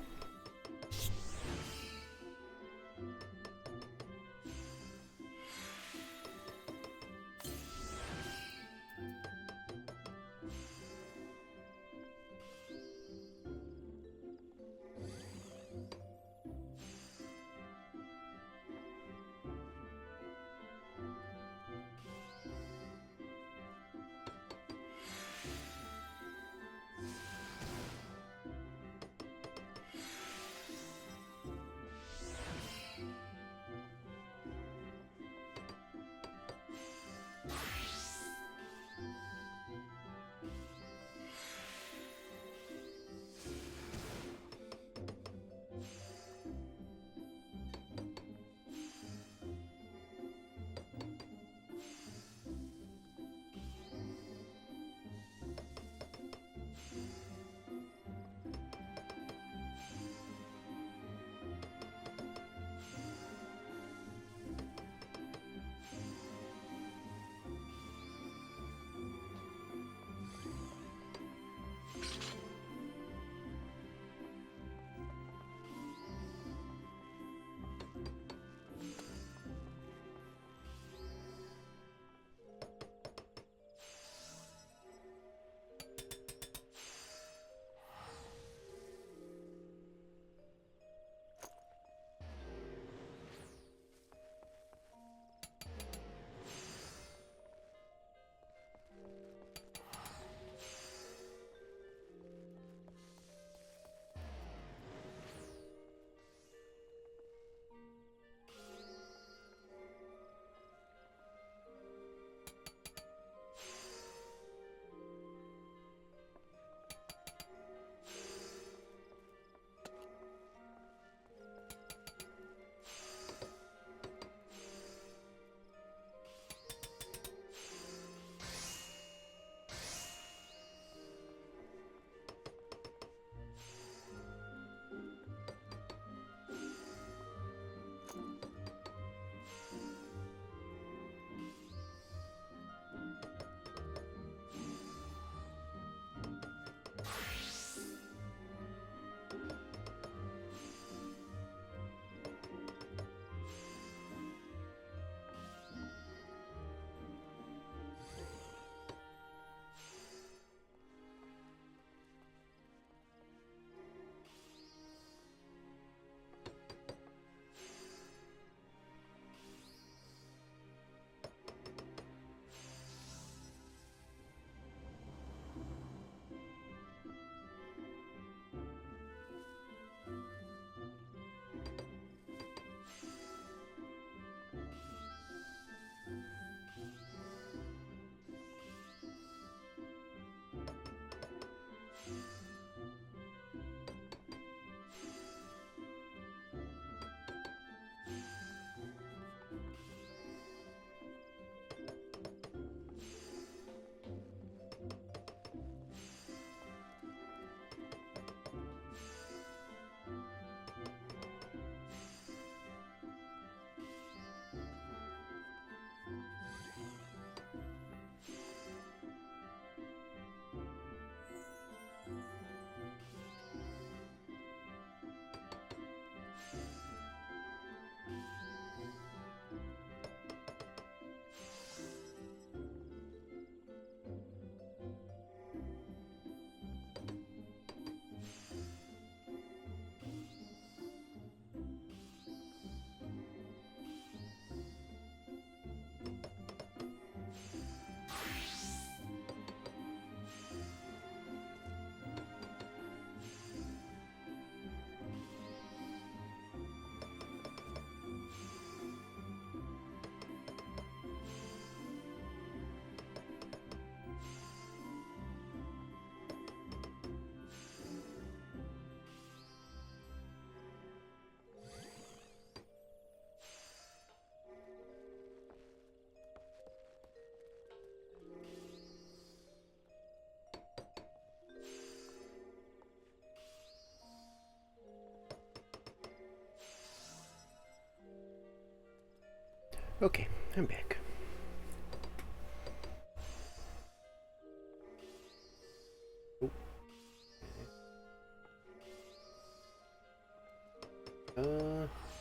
Okay, I'm back.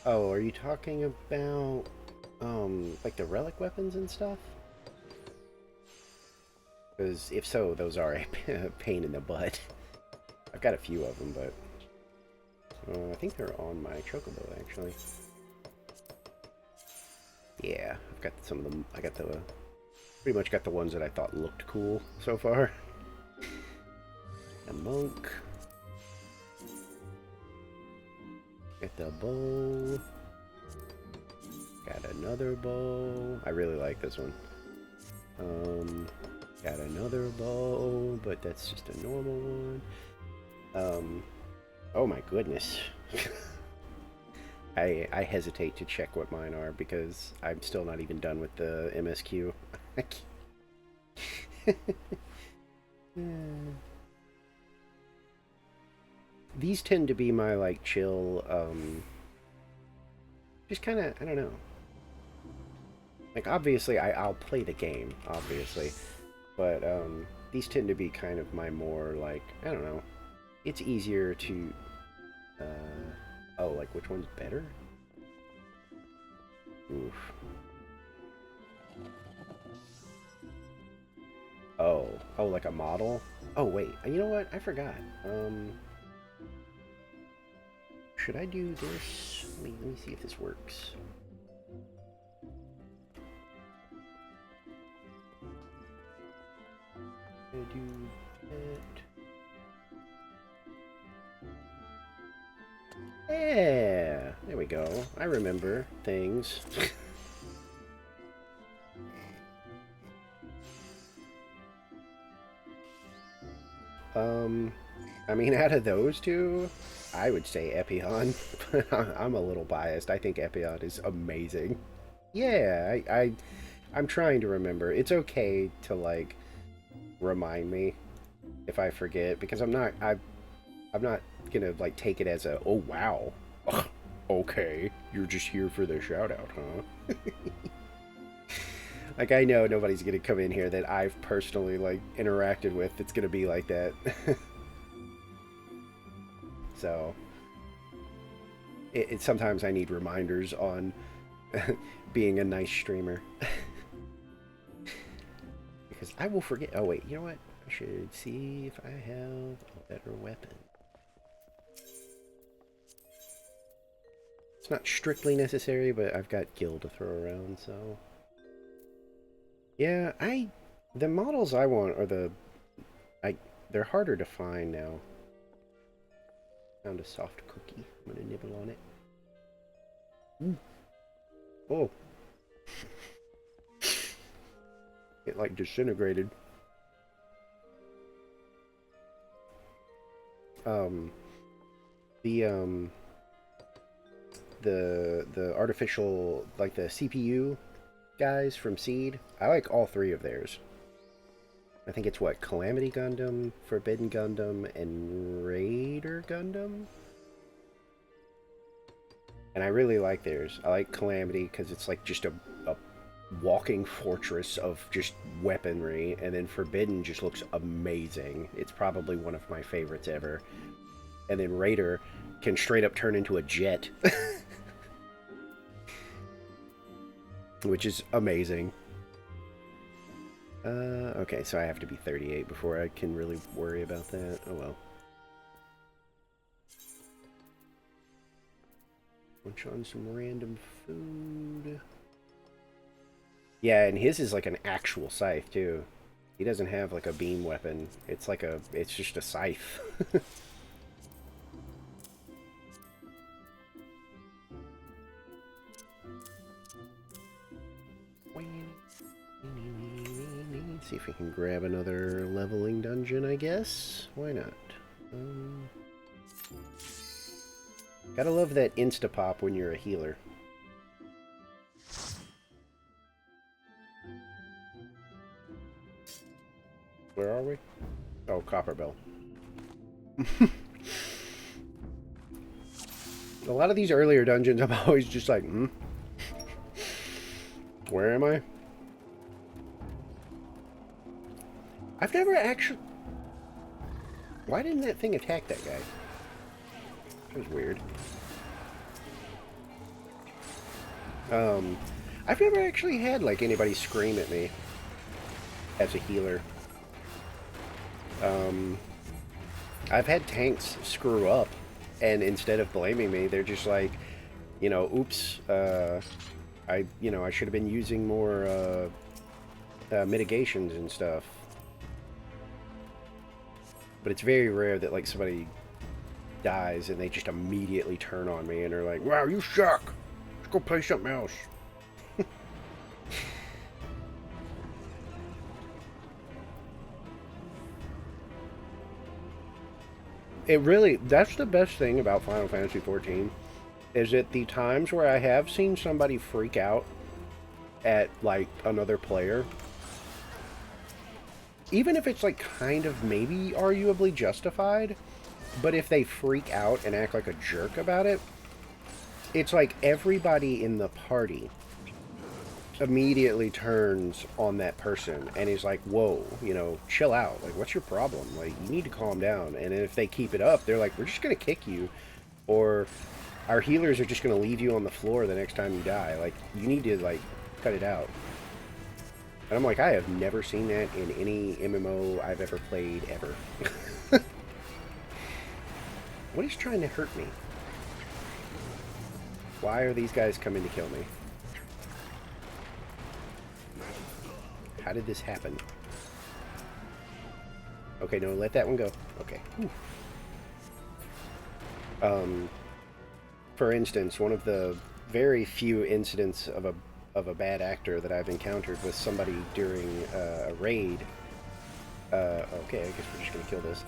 Oh, are you talking about, like the relic weapons and stuff? Because if so, those are a pain in the butt. I've got a few of them, but I think they're on my chocobo, actually. Yeah, I've got some of them. I got the, pretty much got the ones that I thought looked cool so far. A monk. Get the bow. Got another bow. I really like this one. Got another bow, but that's just a normal one. Oh my goodness. I hesitate to check what mine are because I'm still not even done with the MSQ. These tend to be my, like, chill, just kind of, I don't know. Like, obviously, I'll play the game, obviously. But, these tend to be kind of my more, like, I don't know. It's easier to, oh, like, which one's better? Oof. Oh, like a model? Oh, wait, you know what? I forgot. Should I do this? Let me see if this works. I do that. Yeah, there we go. I remember things. I mean, out of those two, I would say Epion, but I'm a little biased. I think Epion is amazing. Yeah, I'm trying to remember. It's okay to, like, remind me if I forget, because I'm not gonna, like, take it as a, oh wow, okay, you're just here for the shout out, huh? Like, I know nobody's gonna come in here that I've personally, like, interacted with that's gonna be like that. So sometimes I need reminders on being a nice streamer. Because I will forget. Oh wait, you know what? I should see if I have a better weapon. It's not strictly necessary, but I've got gil to throw around, so... Yeah, the models I want are they're harder to find now. Found a soft cookie. I'm gonna nibble on it. Oh. It, like, disintegrated. The artificial, like, the CPU guys from Seed, I like all three of theirs. I think it's what, Calamity Gundam, Forbidden Gundam, and Raider Gundam? And I really like theirs. I like Calamity because it's like just a walking fortress of just weaponry, and then Forbidden just looks amazing. It's probably one of my favorites ever. And then Raider can straight up turn into a jet. Which is amazing. Okay, so I have to be 38 before I can really worry about that. Oh well. Munch on some random food. Yeah, and his is like an actual scythe, too. He doesn't have, like, a beam weapon. It's like it's just a scythe. See if we can grab another leveling dungeon, I guess. Why not? Gotta love that insta-pop when you're a healer. Where are we? Oh, Copperbell. A lot of these earlier dungeons, I'm always just like, Where am I? I've never actually... Why didn't that thing attack that guy? That was weird. I've never actually had, like, anybody scream at me as a healer. I've had tanks screw up, and instead of blaming me, they're just like, you know, oops, I should have been using more, mitigations and stuff. But it's very rare that, like, somebody dies and they just immediately turn on me and are like, wow, you suck! Let's go play something else. It really, that's the best thing about Final Fantasy XIV, is that the times where I have seen somebody freak out at, like, another player, even if it's, like, kind of maybe arguably justified, but if they freak out and act like a jerk about it, it's like everybody in the party immediately turns on that person and is like, whoa, you know, chill out. Like, what's your problem? Like, you need to calm down. And if they keep it up, they're like, we're just going to kick you. Or our healers are just going to leave you on the floor the next time you die. Like, you need to, like, cut it out. And I'm like, I have never seen that in any MMO I've ever played, ever. What is trying to hurt me? Why are these guys coming to kill me? How did this happen? Okay, no, let that one go. Okay. For instance, one of the very few incidents of a bad actor that I've encountered was somebody during a raid. Okay, I guess we're just gonna kill this.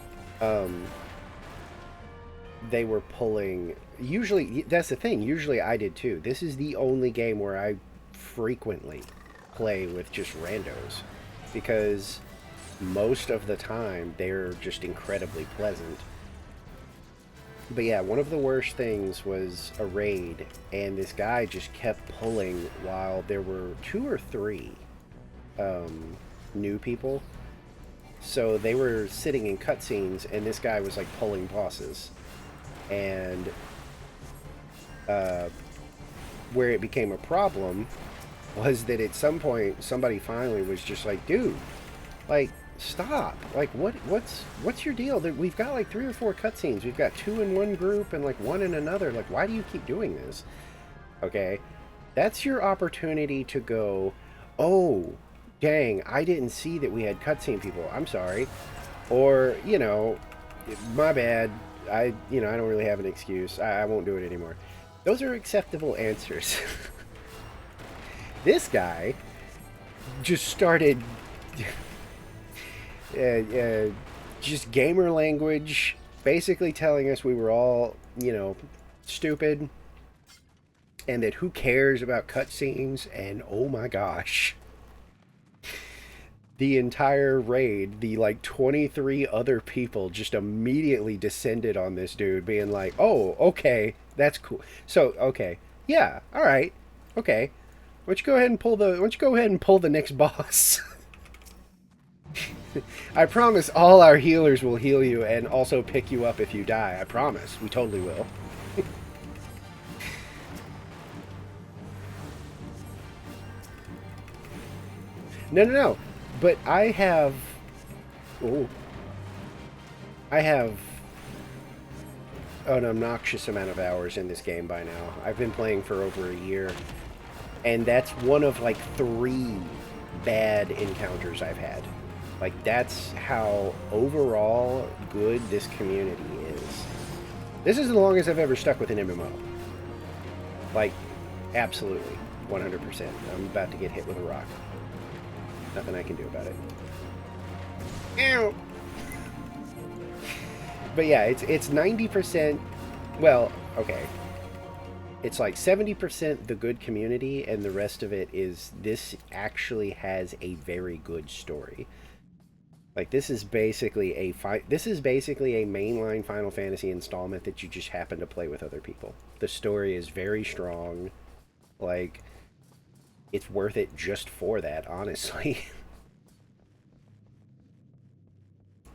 They were pulling... Usually, that's the thing, usually I did too. This is the only game where I frequently play with just randos, because most of the time they're just incredibly pleasant. But yeah, one of the worst things was a raid, and this guy just kept pulling while there were 2 or 3 new people. So they were sitting in cutscenes, and this guy was like pulling bosses. And where it became a problem was that at some point somebody finally was just like, dude, like, stop. Like, what's your deal? We've got like 3 or 4 cutscenes. We've got 2 in one group and like 1 in another. Like, why do you keep doing this? Okay, that's your opportunity to go, oh, dang, I didn't see that we had cutscene people. I'm sorry. Or, you know, my bad. I don't really have an excuse. I won't do it anymore. Those are acceptable answers. This guy just started just gamer language, basically telling us we were all, you know, stupid, and that who cares about cutscenes, and oh my gosh. The entire raid, the like 23 other people just immediately descended on this dude, being like, oh, okay, that's cool. So, okay, yeah, alright, okay. Why don't you go ahead and pull the next boss? I promise all our healers will heal you and also pick you up if you die. I promise. We totally will. No. But I have an obnoxious amount of hours in this game by now. I've been playing for over a year, and that's one of like 3 bad encounters I've had. Like, that's how overall good this community is. This is the longest I've ever stuck with an MMO. Like, absolutely, 100%. I'm about to get hit with a rock. Nothing I can do about it. Ew. But yeah, it's 90%. Well, okay. It's like 70% the good community, and the rest of it is this actually has a very good story. Like, this is basically a mainline Final Fantasy installment that you just happen to play with other people. The story is very strong. Like, it's worth it just for that, honestly.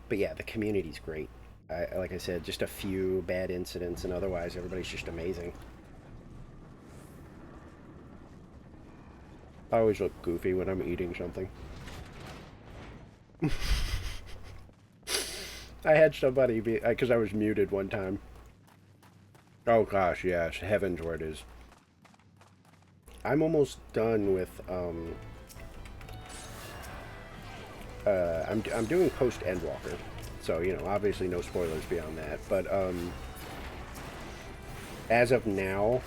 But yeah, the community's great. Like I said, just a few bad incidents, and otherwise everybody's just amazing. I always look goofy when I'm eating something. I had somebody be because I was muted one time. Oh gosh, yes, heaven's where it is. I'm almost done with I'm doing post Endwalker, so you know obviously no spoilers beyond that. But as of now,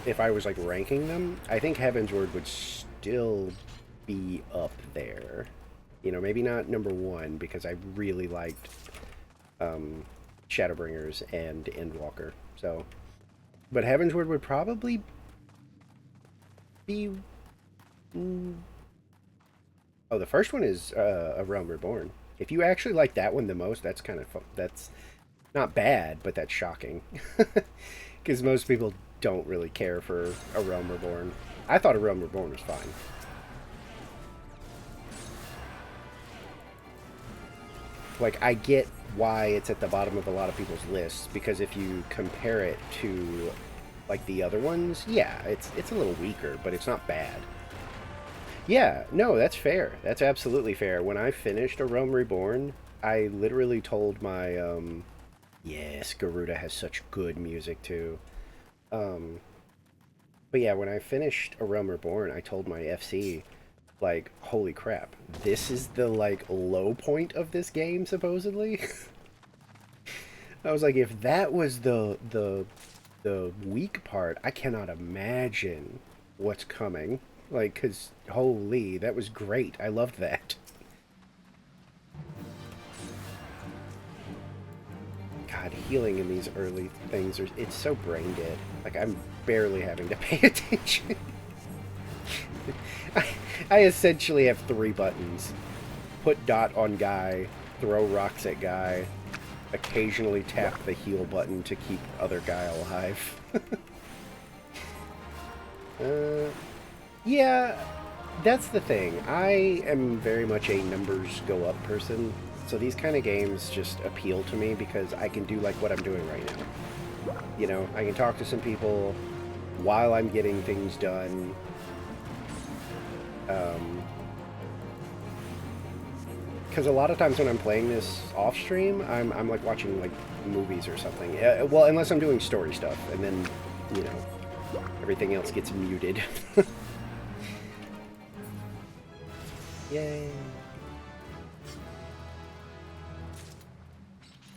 if I was like ranking them, I think Heaven's Word would still be up there. You know, maybe not number one because I really liked Shadowbringers and Endwalker. So, but Heaven's Word would probably be. Mm, oh, the first one is A Realm Reborn. If you actually like that one the most, that's kind of fun. That's not bad, but that's shocking. Because most people don't really care for A Realm Reborn. I thought A Realm Reborn was fine. Like, I get why it's at the bottom of a lot of people's lists, because if you compare it to, like, the other ones, yeah, it's a little weaker, but it's not bad. Yeah, no, that's fair. That's absolutely fair. When I finished A Realm Reborn, I literally told my, yes, Garuda has such good music, too. Um, but yeah, when I finished A Realm Reborn, I told my FC, like, holy crap, this is the, like, low point of this game, supposedly? I was like, if that was the weak part, I cannot imagine what's coming. Like, because, holy, that was great. I loved that. God, healing in these early things, it's so brain dead. Like, I'm barely having to pay attention. I essentially have three buttons. Put dot on guy, throw rocks at guy, occasionally tap the heal button to keep other guy alive. uh, yeah, that's the thing. I am very much a numbers go up person, so these kind of games just appeal to me because I can do like what I'm doing right now. You know, I can talk to some people while I'm getting things done. Because a lot of times when I'm playing this off stream, I'm like watching like movies or something. Well, unless I'm doing story stuff, and then you know everything else gets muted. Yay!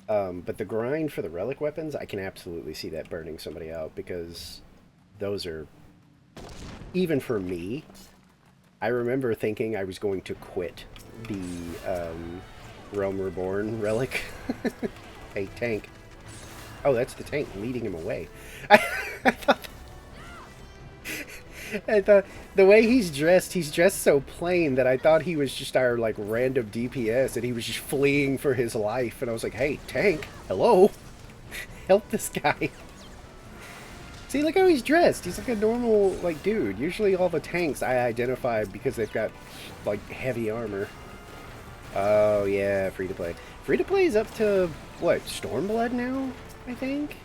But the grind for the relic weapons, I can absolutely see that burning somebody out because those are even for me. I remember thinking I was going to quit the Realm Reborn relic. Hey, tank. Oh, that's the tank leading him away. I thought I thought the way he's dressed so plain that I thought he was just our like random DPS and he was just fleeing for his life. And I was like, hey, tank, hello, help this guy. See, look how he's dressed. He's like a normal like dude. Usually all the tanks I identify because they've got like heavy armor. Oh yeah, free to play. Free to play is up to what, Stormblood now, I think?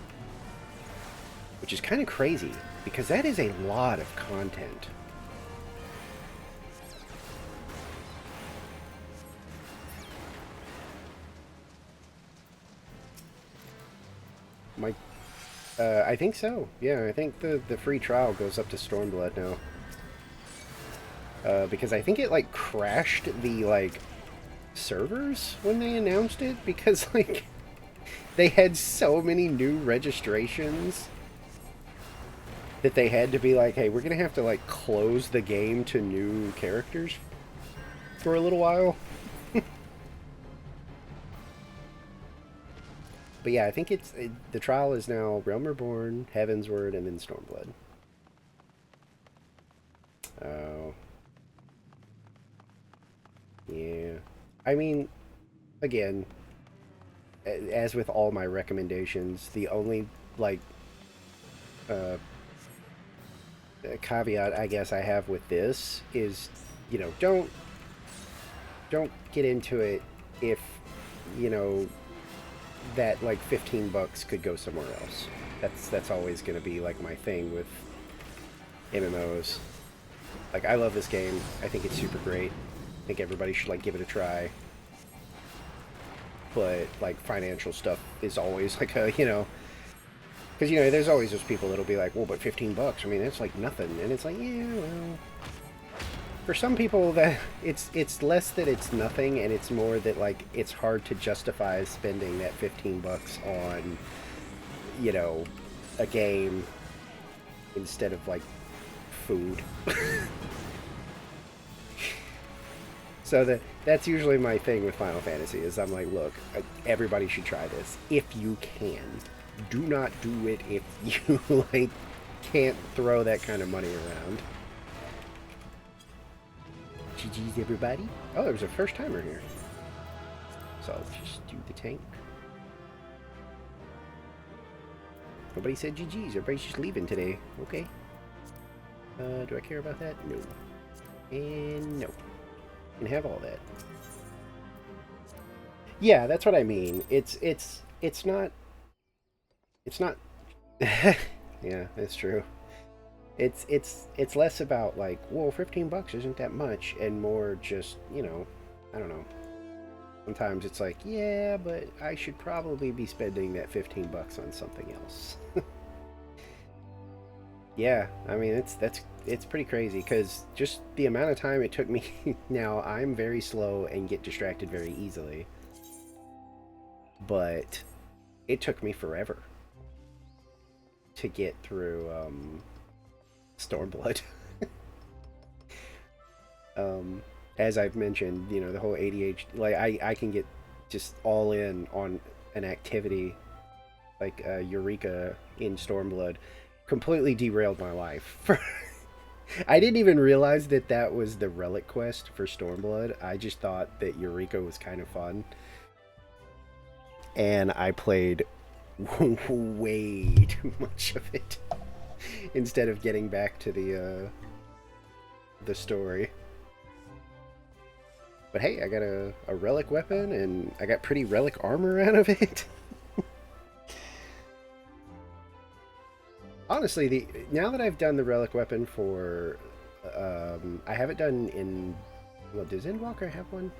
Which is kind of crazy because that is a lot of content. My I think so. Yeah, I think the free trial goes up to Stormblood now. Because I think it like crashed the like servers when they announced it because like they had so many new registrations that they had to be like, hey, we're gonna have to like close the game to new characters for a little while. But yeah, I think the trial is now Realm Reborn, Heaven's Word, and then Stormblood. Oh, yeah. I mean, again, as with all my recommendations, the only like uh, caveat I guess I have with this is, you know, don't get into it if, you know, that like 15 bucks could go somewhere else. That's always going to be like my thing with MMOs. Like, I love this game. I think it's super great. I think everybody should like give it a try. But like financial stuff is always like a, you know, because, you know, there's always those people that'll be like, well, but 15 bucks, I mean, it's like nothing. And it's like, yeah, well, for some people that it's less that it's nothing, and it's more that like it's hard to justify spending that 15 bucks on, you know, a game instead of like food. So that's usually my thing with Final Fantasy is I'm like, look, everybody should try this if you can. Do not do it if you like can't throw that kind of money around. GG's everybody. Oh, there was a first timer here. So I'll just do the tank. Nobody said GG's. Everybody's just leaving today. Okay. Do I care about that? No. And no. Can have all that. Yeah, that's what I mean. It's not. Yeah, that's true. It's less about like, well, 15 bucks isn't that much, and more just, you know, I don't know. Sometimes it's like, yeah, but I should probably be spending that 15 bucks on something else. Yeah, I mean, it's pretty crazy because just the amount of time it took me. Now, I'm very slow and get distracted very easily, but it took me forever to get through Stormblood. As I've mentioned, you know, the whole ADHD, like I can get just all in on an activity like Eureka in Stormblood, completely derailed my life. I didn't even realize that that was the relic quest for Stormblood. I just thought that Eureka was kind of fun, and I played way too much of it instead of getting back to the story. But hey, I got a relic weapon, and I got pretty relic armor out of it. Honestly, now that I've done the relic weapon for, I haven't done in, well, does Endwalker have one?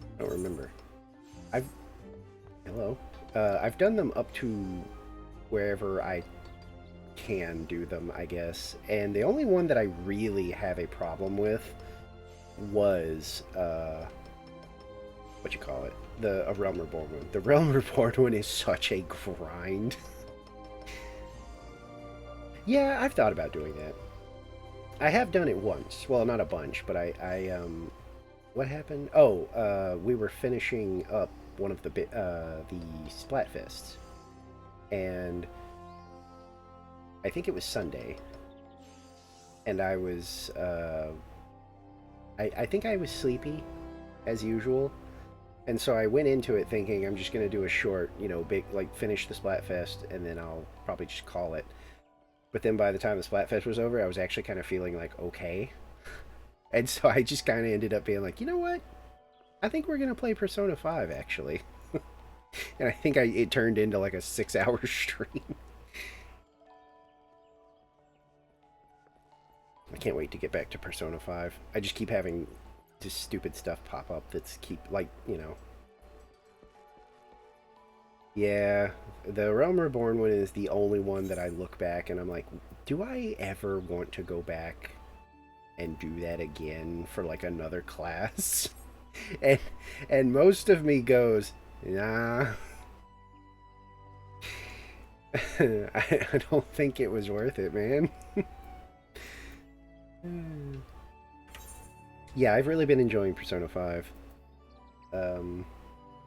I don't remember. Hello. I've done them up to wherever I can do them, I guess. And the only one that I really have a problem with was, what you call it? A Realm Reborn one. The Realm Reborn one is such a grind. Yeah, I've thought about doing that. I have done it once. Well, not a bunch, but what happened? Oh, we were finishing up one of the Splatfests, and I think it was Sunday, and I was, I think I was sleepy, as usual, and so I went into it thinking I'm just gonna do a short, you know, big, like, finish the Splatfest, and then I'll probably just call it. But then by the time the Splatfest was over, I was actually kind of feeling like, okay. And so I just kind of ended up being like, you know what? I think we're going to play Persona 5, actually. And I think it turned into like a 6-hour stream. I can't wait to get back to Persona 5. I just keep having just stupid stuff pop up that's like, you know. Yeah, the Realm Reborn one is the only one that I look back and I'm like, do I ever want to go back and do that again for like another class? and most of me goes, nah. I don't think it was worth it, man. Yeah, I've really been enjoying Persona 5.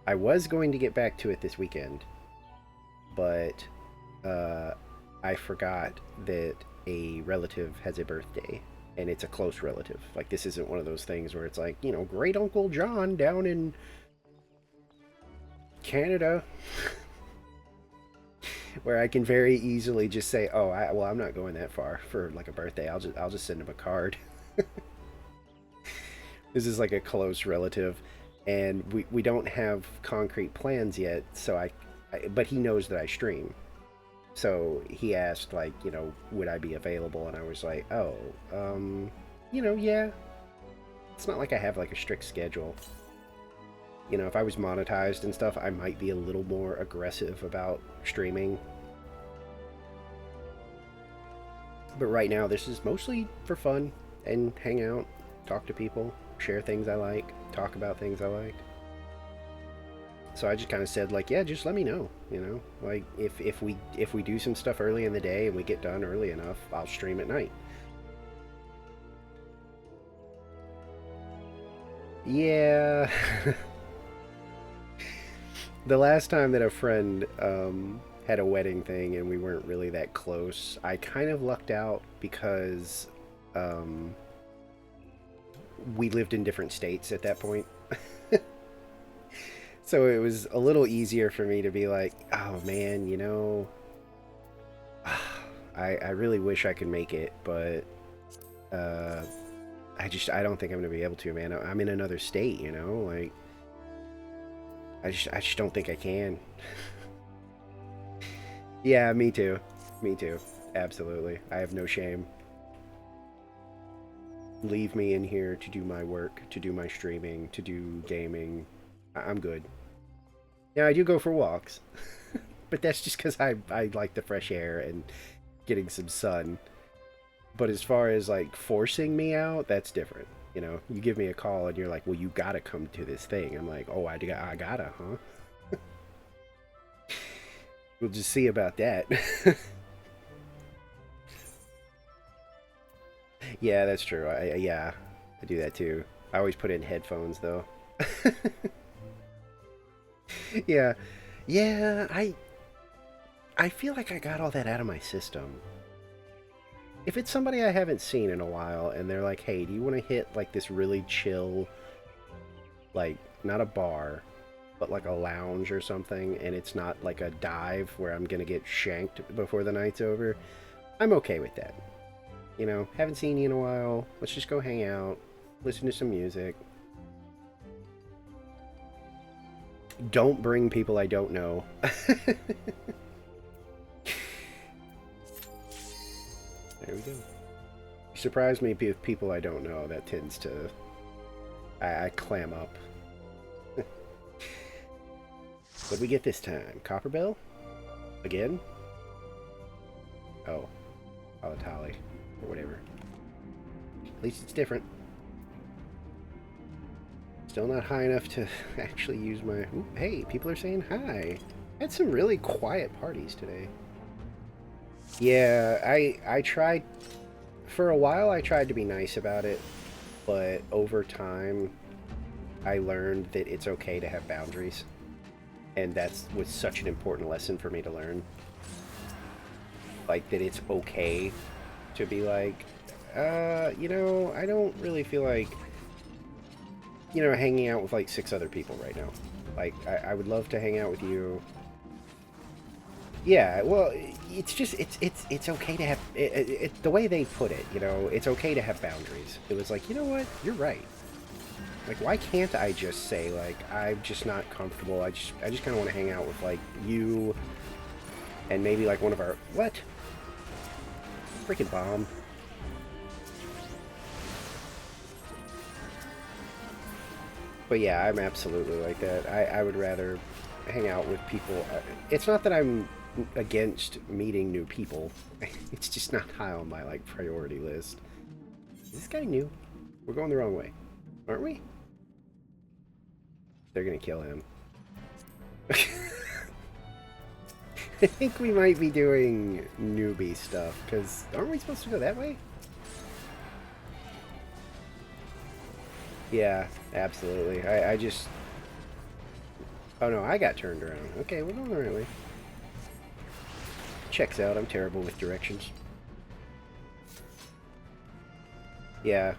I was going to get back to it this weekend, but I forgot that a relative has a birthday, and it's a close relative. Like, this isn't one of those things where it's like, you know, Great Uncle John down in Canada. where I can very easily just say, "Oh, well, I'm not going that far for like a birthday. I'll just send him a card." This is like a close relative, and we don't have concrete plans yet. So but he knows that I stream. So he asked, like, would I be available? And I was like, oh, yeah. It's not like I have like a strict schedule. If I was monetized and stuff, I might be a little more aggressive about streaming. But right now, this is mostly for fun and hang out, talk to people, share things I like, talk about things I like. So I just kind of said, like, yeah, just let me know, like if we do some stuff early in the day and we get done early enough, I'll stream at night. Yeah. The last time that a friend had a wedding thing and we weren't really that close, I kind of lucked out because um, we lived in different states at that point. So it was a little easier for me to be like, oh man, I really wish I could make it, but uh, I don't think I'm gonna be able to, man. I'm in another state, like I just don't think I can. Yeah, me too. Me too. Absolutely. I have no shame. Leave me in here to do my work, to do my streaming, to do gaming. I'm good. Now, I do go for walks, but that's just because I like the fresh air and getting some sun. But as far as like forcing me out, that's different. You give me a call and you're like, well, you gotta come to this thing. I'm like, oh, I gotta, huh? We'll just see about that. Yeah, that's true. Yeah, I do that too. I always put in headphones though. Yeah, yeah. I feel like I got all that out of my system. If it's somebody I haven't seen in a while and they're like, "Hey, do you want to hit like this really chill, like not a bar, but like a lounge or something, and it's not like a dive where I'm gonna get shanked before the night's over," I'm okay with that. Haven't seen you in a while. Let's just go hang out, listen to some music. Don't bring people I don't know. There we go. Surprise me with people I don't know. That tends to... I clam up. What did we get this time? Copper Bell? Again? Oh. Palatali. Or whatever. At least it's different. Still not high enough to actually use my... Ooh, hey, people are saying hi. I had some really quiet parties today. Yeah, I tried... For a while, I tried to be nice about it, but over time, I learned that it's okay to have boundaries. And was such an important lesson for me to learn. Like, that it's okay to be like, I don't really feel like, hanging out with like 6 other people right now. Like, I would love to hang out with you. Yeah, well, it's just, it's okay to have, the way they put it, it's okay to have boundaries. It was like, you know what, you're right. Like, why can't I just say, like, I'm just not comfortable, I just kind of want to hang out with, like, you, and maybe, like, one of our, what? Freaking bomb. But yeah, I'm absolutely like that. I would rather hang out with people. It's not that I'm against meeting new people. It's just not high on my, like, priority list. Is this guy new? We're going the wrong way, aren't we? They're gonna kill him. I think we might be doing newbie stuff, because aren't we supposed to go that way? Yeah, absolutely. I just... Oh no, I got turned around. Okay, we're going the right way. Checks out. I'm terrible with directions. Yeah,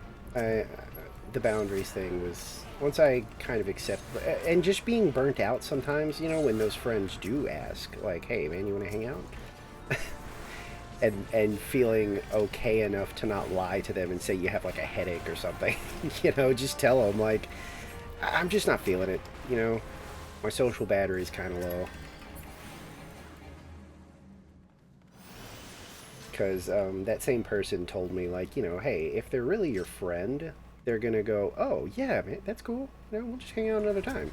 the boundaries thing was once I kind of accept, and just being burnt out sometimes, you know, when those friends do ask, like, "Hey, man, you want to hang out?" and feeling okay enough to not lie to them and say you have like a headache or something. You know, just tell them like, I'm just not feeling it. You know, my social battery is kind of low. Because that same person told me, like, you know, hey, if they're really your friend, they're gonna go, oh yeah, man, that's cool. You know, we'll just hang out another time.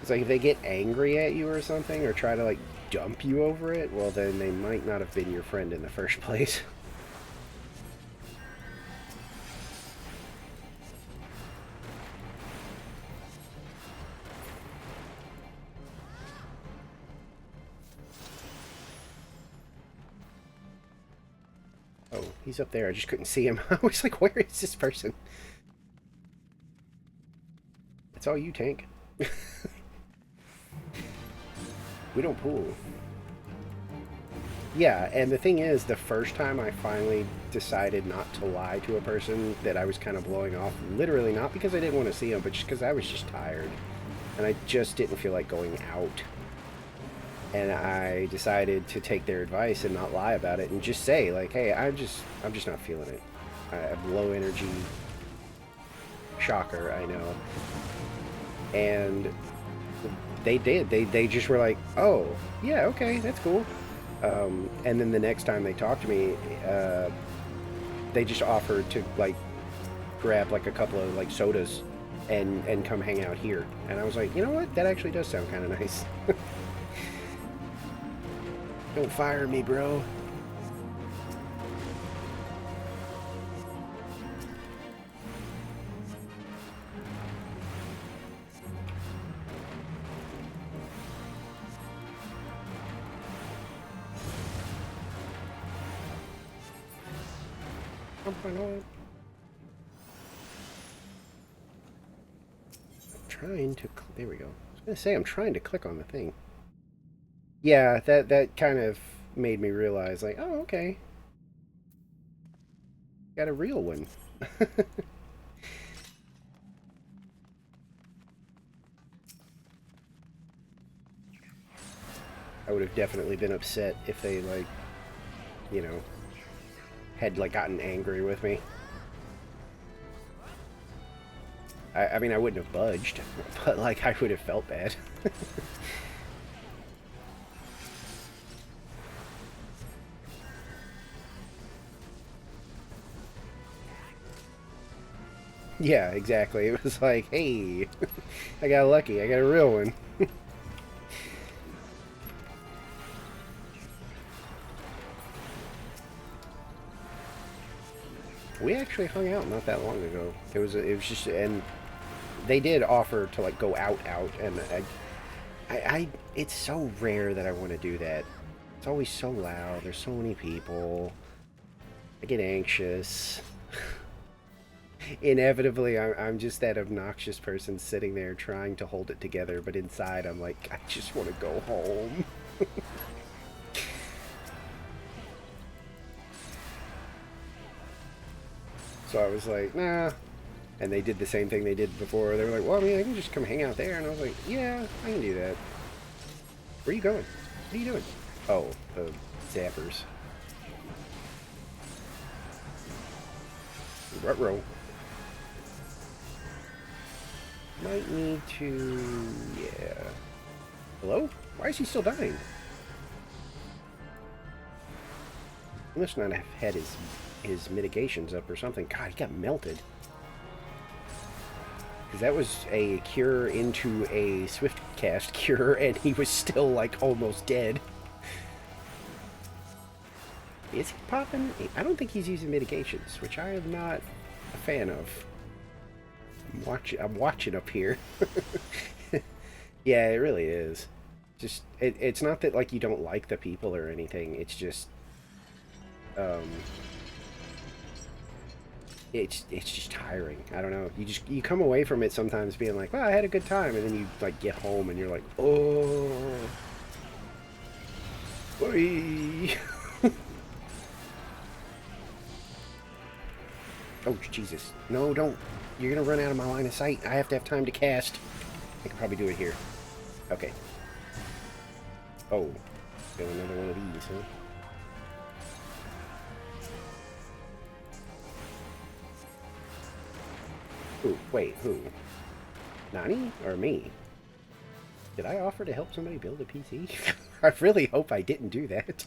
It's like if they get angry at you or something, or try to like dump you over it, well then they might not have been your friend in the first place. Oh, he's up there. I just couldn't see him. I was like, where is this person? It's all you, Tank. We don't pool. Yeah, and the thing is, the first time I finally decided not to lie to a person that I was kind of blowing off, literally not because I didn't want to see them, but just because I was just tired. And I just didn't feel like going out. And I decided to take their advice and not lie about it and just say, like, hey, I'm just not feeling it. I have low energy. Shocker, I know. And they did. They just were like, oh, yeah, okay, that's cool. And then the next time they talked to me, they just offered to like grab like a couple of like sodas and come hang out here. And I was like, you know what? That actually does sound kind of nice. Don't fire me, bro. I'm trying to... There we go. I was going to say, I'm trying to click on the thing. Yeah, that kind of made me realize, like, oh, okay. Got a real one. I would have definitely been upset if they, like, you know, had, like, gotten angry with me. I mean, I wouldn't have budged, but, like, I would have felt bad. Yeah, exactly. It was like, hey, I got lucky. I got a real one. We actually hung out not that long ago. It was just, and they did offer to like go out, and it's so rare that I want to do that. It's always so loud. There's so many people. I get anxious. Inevitably, I'm just that obnoxious person sitting there trying to hold it together, but inside I'm like, I just want to go home. So I was like, nah. And they did the same thing they did before. They were like, well, I mean, I can just come hang out there. And I was like, yeah, I can do that. Where are you going? What are you doing? Oh, the zappers. Ruh-roh. Might need to... yeah. Hello? Why is he still dying? He must not have had his mitigations up or something. God, he got melted. Because that was a cure into a swift cast cure, and he was still, like, almost dead. Is he popping? I don't think he's using mitigations, which I am not a fan of. I'm watching up here. Yeah, it really is. Just, it's not that, like, you don't like the people or anything. It's just, it's just tiring. I don't know. You come away from it sometimes being like, well, I had a good time, and then you like get home and you're like, oh, boy. Oh, Jesus. No, don't. You're gonna run out of my line of sight. I have to have time to cast. I can probably do it here. Okay. Oh. Got another one of these, huh? Who? Wait, who? Nani? Or me? Did I offer to help somebody build a PC? I really hope I didn't do that.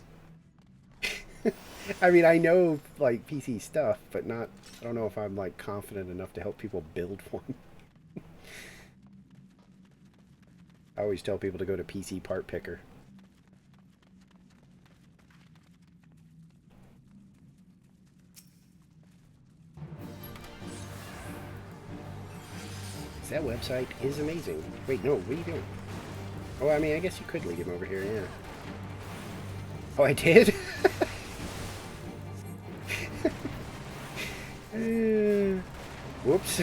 I mean, I know, like, PC stuff, but not... I don't know if I'm, like, confident enough to help people build one. I always tell people to go to PC Part Picker. That website is amazing. Wait, no, what are you doing? Oh, I mean, I guess you could lead him over here, yeah. Oh, I did? Whoops.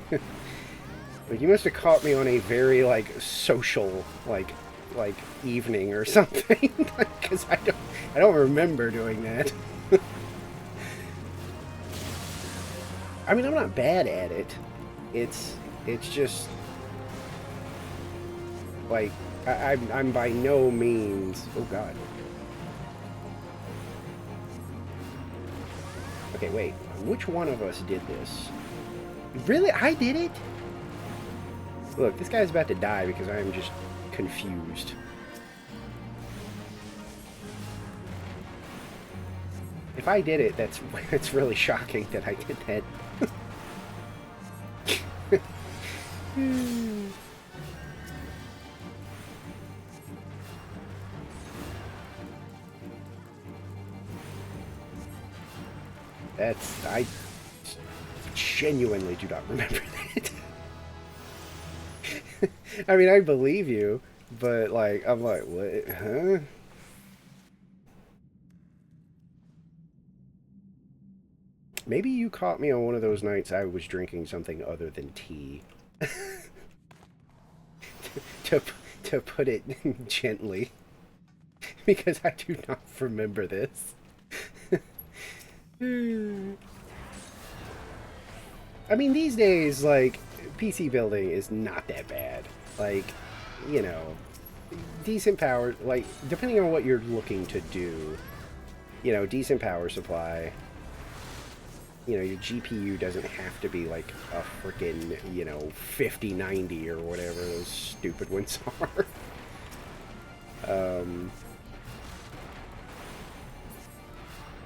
But you must have caught me on a very, like, social, like evening or something. Because I don't remember doing that. I mean, I'm not bad at it. It's just like I'm by no means. Oh God. Okay, wait. Which one of us did this? Really? I did it? Look, this guy's about to die because I am just confused. If I did it, that's really shocking that I did that. I genuinely do not remember that. I mean, I believe you, but like, I'm like, what, huh? Maybe you caught me on one of those nights I was drinking something other than tea. to put it gently. Because I do not remember this. I mean, these days, like, PC building is not that bad. Like, you know, decent power, like, depending on what you're looking to do, you know, decent power supply. You know, your GPU doesn't have to be like a freaking, you know, 5090 or whatever those stupid ones are.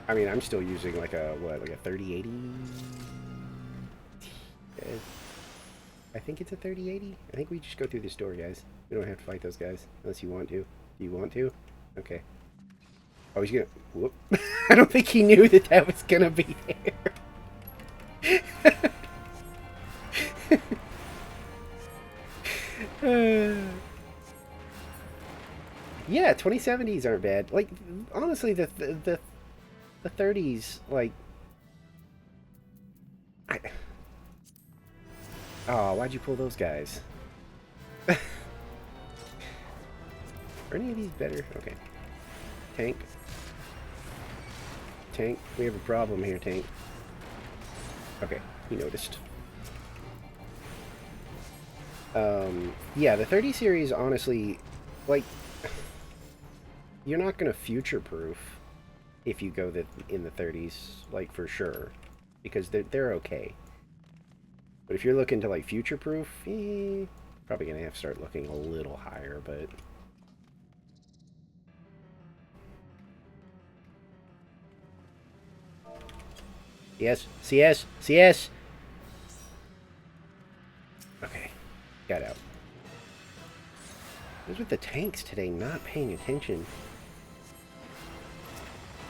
I mean, I'm still using like a, what, like a 3080? I think it's a 3080. I think we just go through this door, guys. We don't have to fight those guys unless you want to. Do you want to? Okay. Oh, he's gonna... Whoop. I don't think he knew that that was gonna be there. Yeah, 2070s aren't bad. Like, honestly, the 30s, like, oh, why'd you pull those guys? Are any of these better? Okay. Tank. Tank, we have a problem here, Tank. Okay, he noticed. Yeah, the 30 series, honestly, like, you're not going to future-proof if you go in the 30s, like, for sure. Because they're okay. But if you're looking to, like, future-proof, probably going to have to start looking a little higher, but... Yes, CS, CS! Okay, got out. What's with the tanks today not paying attention?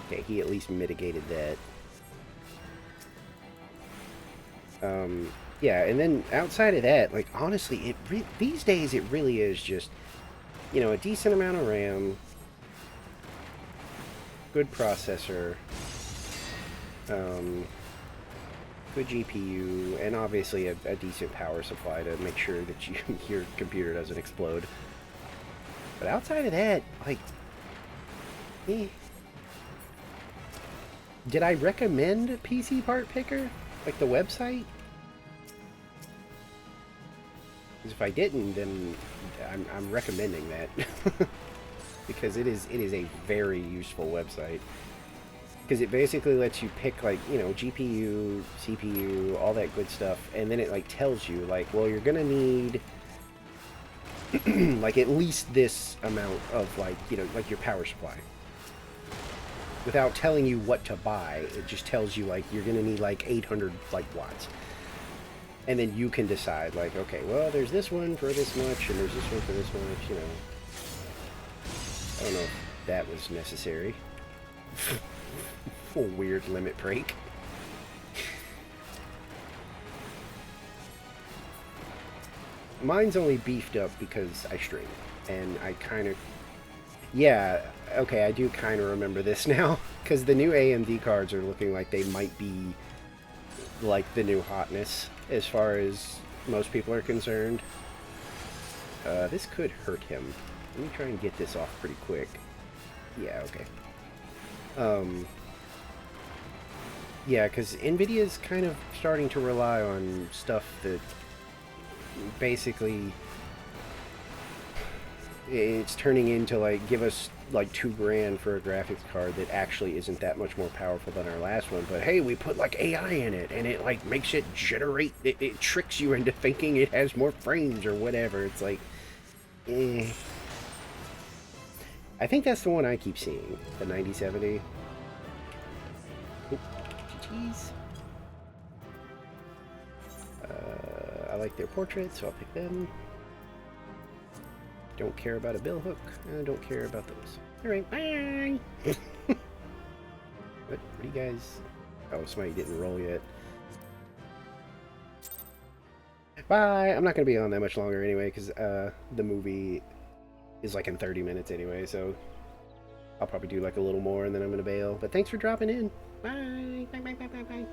Okay, he at least mitigated that. Yeah, and then outside of that, like, honestly, these days it really is just, you know, a decent amount of RAM, good processor, good GPU, and obviously a decent power supply to make sure that your computer doesn't explode. But outside of that, like, Did I recommend PC Part Picker? Like the website? Because if I didn't, then I'm recommending that. Because it is a very useful website. Because it basically lets you pick, like, you know, GPU, CPU, all that good stuff, and then it, like, tells you, like, well, you're gonna need, like, at least this amount of, like, you know, like your power supply. Without telling you what to buy, it just tells you, like, you're gonna need, like, 800, like, watts. And then you can decide, like, okay, well, there's this one for this much, and there's this one for this much, you know. I don't know if that was necessary. A weird limit break. Mine's only beefed up because I stream, and I kind of... Yeah, okay, I do kind of remember this now, because the new AMD cards are looking like they might be, like, the new hotness, as far as most people are concerned. This could hurt him. Let me try and get this off pretty quick. Yeah, okay. Yeah, because NVIDIA's kind of starting to rely on stuff that basically it's turning into, like, give us like $2,000 for a graphics card that actually isn't that much more powerful than our last one, but hey, we put like AI in it and it like makes it generate, it tricks you into thinking it has more frames or whatever. It's like, I think that's the one I keep seeing, the 9070. Jeez. I like their portraits, so I'll pick them. Don't care about a bill hook. I don't care about those. Alright, bye! What are you guys... Oh, somebody didn't roll yet. Bye! I'm not going to be on that much longer anyway, because the movie is like in 30 minutes anyway, so I'll probably do like a little more and then I'm going to bail. But thanks for dropping in. Bye! Bye, bye, bye, bye, bye.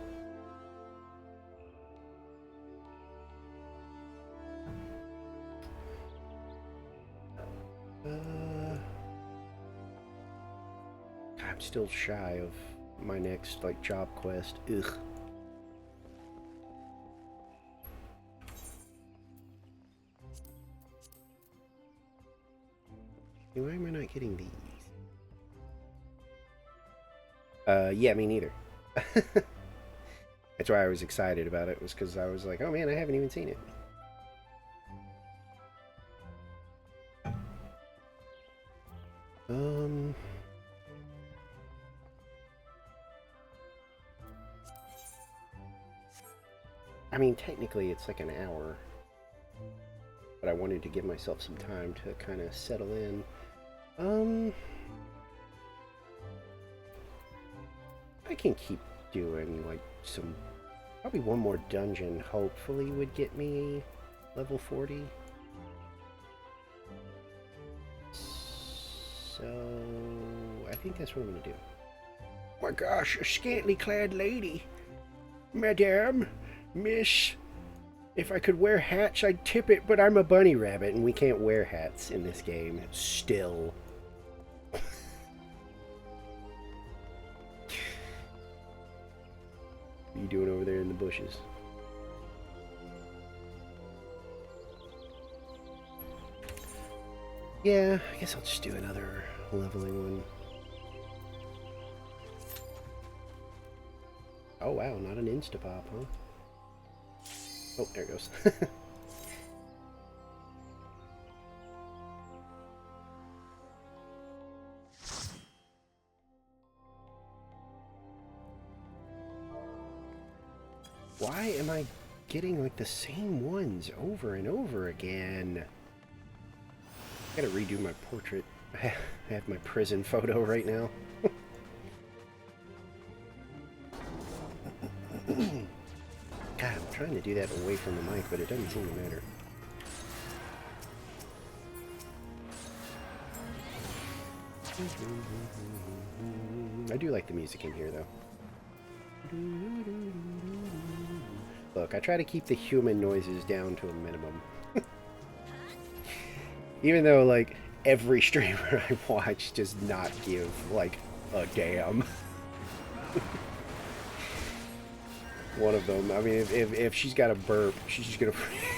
I'm still shy of my next, like, job quest. Ugh. Why am I not getting these? Yeah, me neither. That's why I was excited about it, was because I was like, oh man, I haven't even seen it. I mean, technically it's like an hour, but I wanted to give myself some time to kind of settle in. I can keep doing like some, probably one more dungeon hopefully would get me level 40. So I think that's what I'm gonna do. Oh my gosh, a scantily clad lady. Madame, miss, if I could wear hats, I'd tip it, but I'm a bunny rabbit, and we can't wear hats in this game, still. What are you doing over there in the bushes? Yeah, I guess I'll just do another leveling one. Oh wow, not an Instapop, huh? Oh, there it goes. Why am I getting like the same ones over and over again? I gotta redo my portrait. I have my prison photo right now. God, I'm trying to do that away from the mic, but it doesn't seem to matter. I do like the music in here, though. Look, I try to keep the human noises down to a minimum. Even though, like, every streamer I watch does not give, like, a damn. One of them. I mean, if she's got a burp, she's just gonna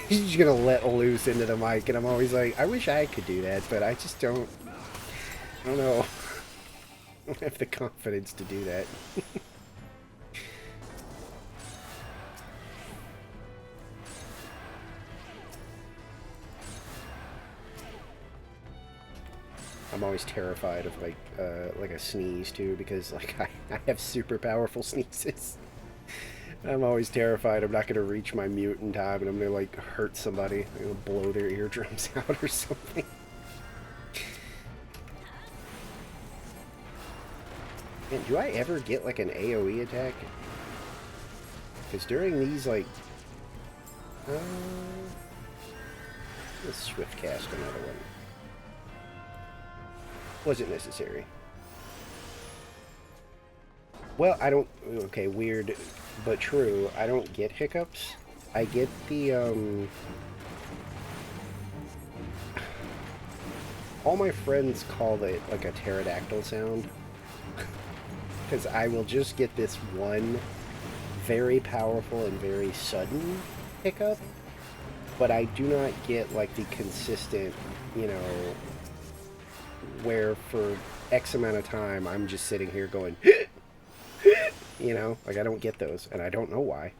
she's just gonna let loose into the mic, and I'm always like, I wish I could do that, but I just don't. I don't know. I don't have the confidence to do that. I'm always terrified of like a sneeze too, because like I have super powerful sneezes. I'm always terrified I'm not gonna reach my mute in time, and I'm gonna like hurt somebody. I'm gonna blow their eardrums out or something. Man, do I ever get like an AoE attack? Because during these like, let's swift cast another one. Wasn't necessary. Well, I don't... Okay, weird, but true. I don't get hiccups. I get the, all my friends call it, like, a pterodactyl sound. Because I will just get this one very powerful and very sudden hiccup. But I do not get, like, the consistent, you know... where for X amount of time I'm just sitting here going, you know, like I don't get those, and I don't know why.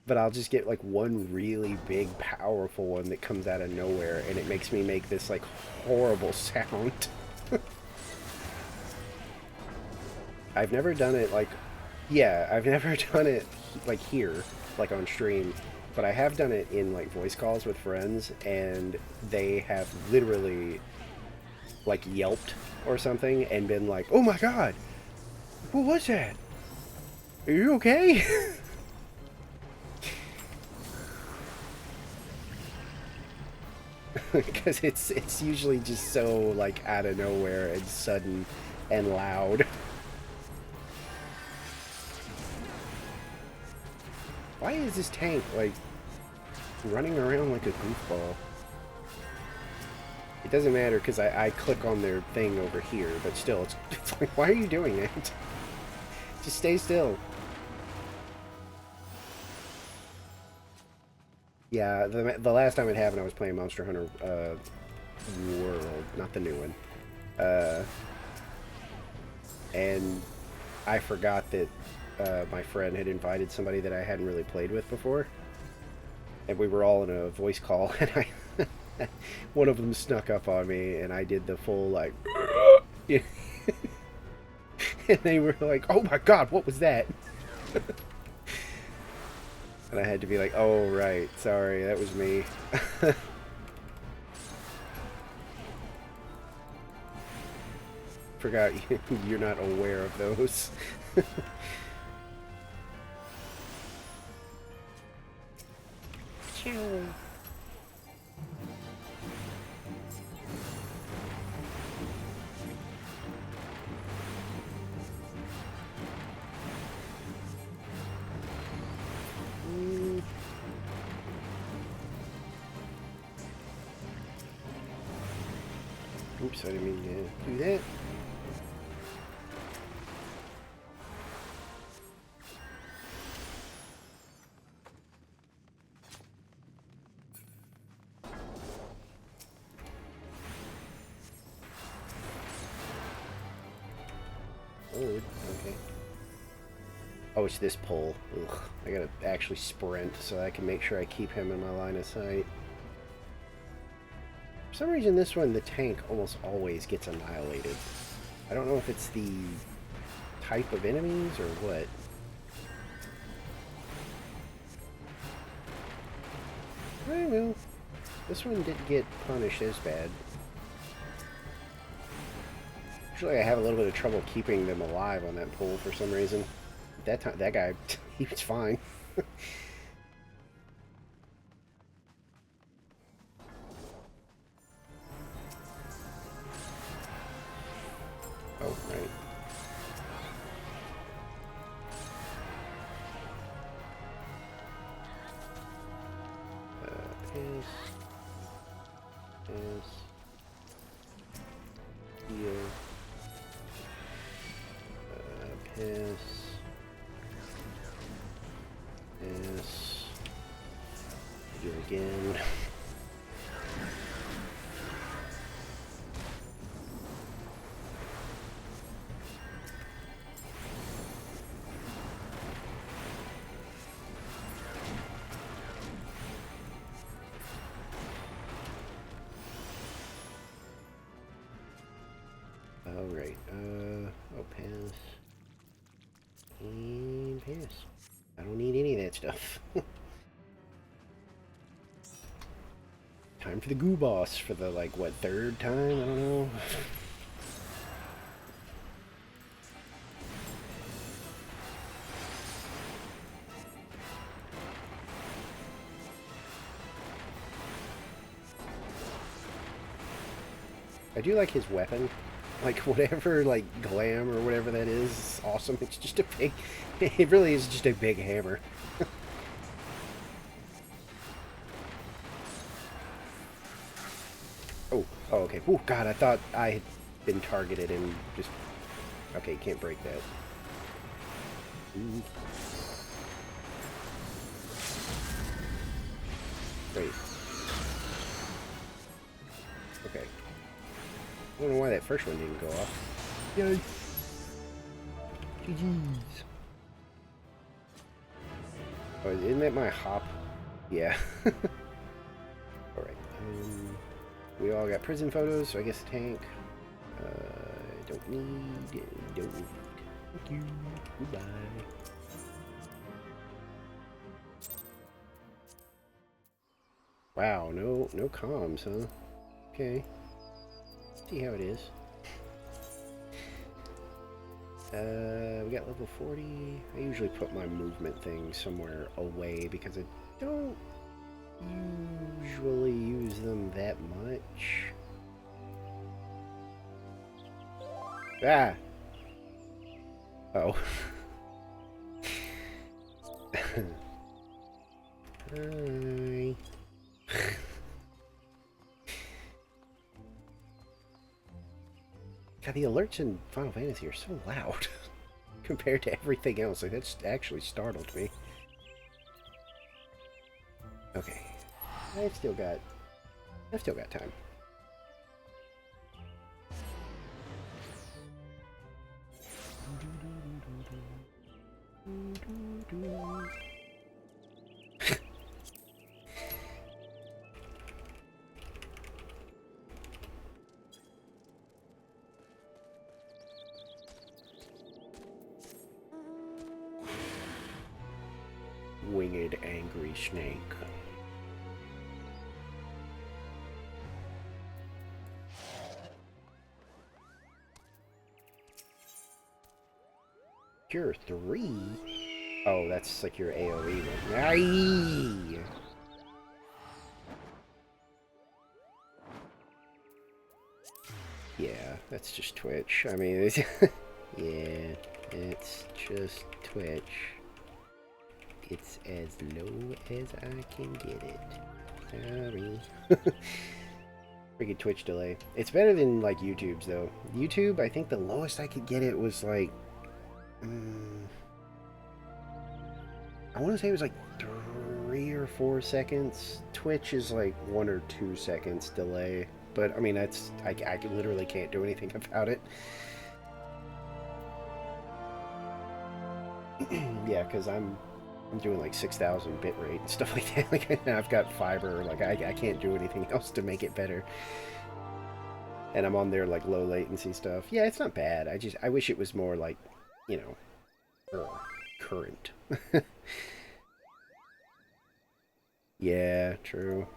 But I'll just get like one really big, powerful one that comes out of nowhere, and it makes me make this like horrible sound. I've never done it like, yeah, I've never done it like here, like on stream. But I have done it in like voice calls with friends, and they have literally like yelped or something and been like, "Oh my god, what was that? Are you okay?" Because it's usually just so like out of nowhere and sudden and loud. Why is this tank like running around like a goofball? It doesn't matter because I click on their thing over here, but still, it's like, why are you doing that? Just stay still. Yeah, the last time it happened, I was playing Monster Hunter World, not the new one. And I forgot that my friend had invited somebody that I hadn't really played with before. And we were all in a voice call, and one of them snuck up on me, and I did the full, like... And they were like, "Oh my god, what was that?" And I had to be like, "Oh, right, sorry, that was me." Forgot you're not aware of those. Oops, I didn't mean to do that. Oh, okay. Oh, it's this pole. Ugh, I gotta actually sprint so I can make sure I keep him in my line of sight. For some reason, this one, the tank almost always gets annihilated. I don't know if it's the type of enemies or what. I don't know. This one didn't get punished as bad. Usually I have a little bit of trouble keeping them alive on that pole for some reason. That time, that guy, he was fine. Oh, right. Pass. Heal. Pass. Pass. Do it again. Alright, oh, pass. And pass. I don't need any of that stuff. Time for the goo boss for the, like, what, third time? I don't know. I do like his weapon. Like, whatever, like, glam or whatever that is awesome. It's just a big... It really is just a big hammer. Oh, okay. Oh, God, I thought I had been targeted and just... Okay, can't break that. Ooh. Wait. Okay. I don't know why that first one didn't go off. Yay! GG's. Oh, isn't that my hop? Yeah. Alright. We all got prison photos, so I guess tank. Don't need. Don't need. Thank you. Goodbye. Wow, no comms, huh? Okay. See how it is. We got level 40. I usually put my movement thing somewhere away because I don't usually use them that much. Ah! Oh. Hi. God, the alerts in Final Fantasy are so loud compared to everything else. Like, that's actually startled me. Okay. I've still got time. Winged angry snake. Cure 3? Oh, that's like your AoE one. Aye! Yeah, that's just Twitch. I mean, it's yeah, it's just Twitch. It's as low as I can get it. Sorry. Freaking Twitch delay. It's better than, like, YouTube's, though. YouTube, I think the lowest I could get it was, like... I want to say it was, like, 3 or 4 seconds. Twitch is, like, 1 or 2 seconds delay. But, I mean, that's... I literally can't do anything about it. Yeah, because I'm doing like 6,000 bit rate and stuff like that. Like, I've got fiber. Like, I can't do anything else to make it better. And I'm on their like low latency stuff. Yeah, it's not bad. I wish it was more like, you know, current. Yeah, true.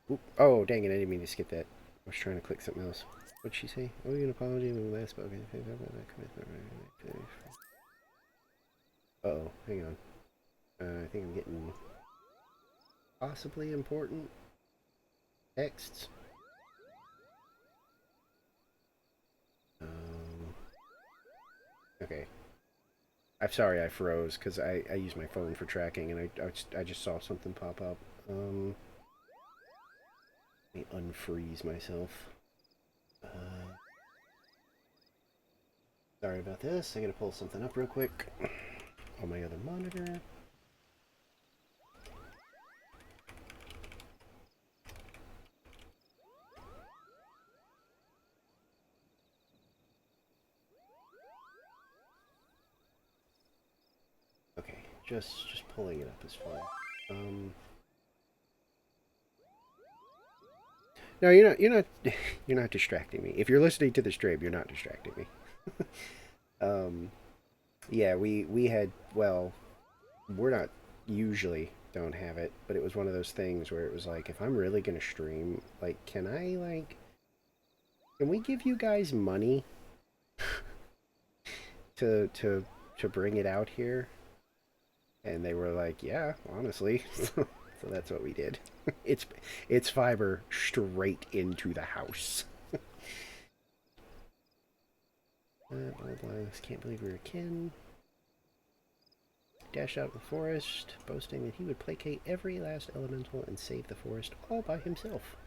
Oop. Oh, dang it! I didn't mean to skip that. I was trying to click something else. What'd she say? Oh, you an apology when we last spoke. Uh-oh, hang on. I think I'm getting possibly important texts. Okay. I'm sorry I froze because I use my phone for tracking and I just saw something pop up. Let me unfreeze myself. Sorry about this. I gotta pull something up real quick on my other monitor. Okay, just pulling it up is fine. No, you're not distracting me. If you're listening to the stream, you're not distracting me. Yeah, we had, well, we're not usually don't have it, but it was one of those things where it was like, if I'm really gonna stream, like, can we give you guys money to bring it out here? And they were like, yeah, honestly. So that's what we did. It's fiber straight into the house. Can't believe we were kin. Dashed out of the forest, boasting that he would placate every last elemental and save the forest all by himself.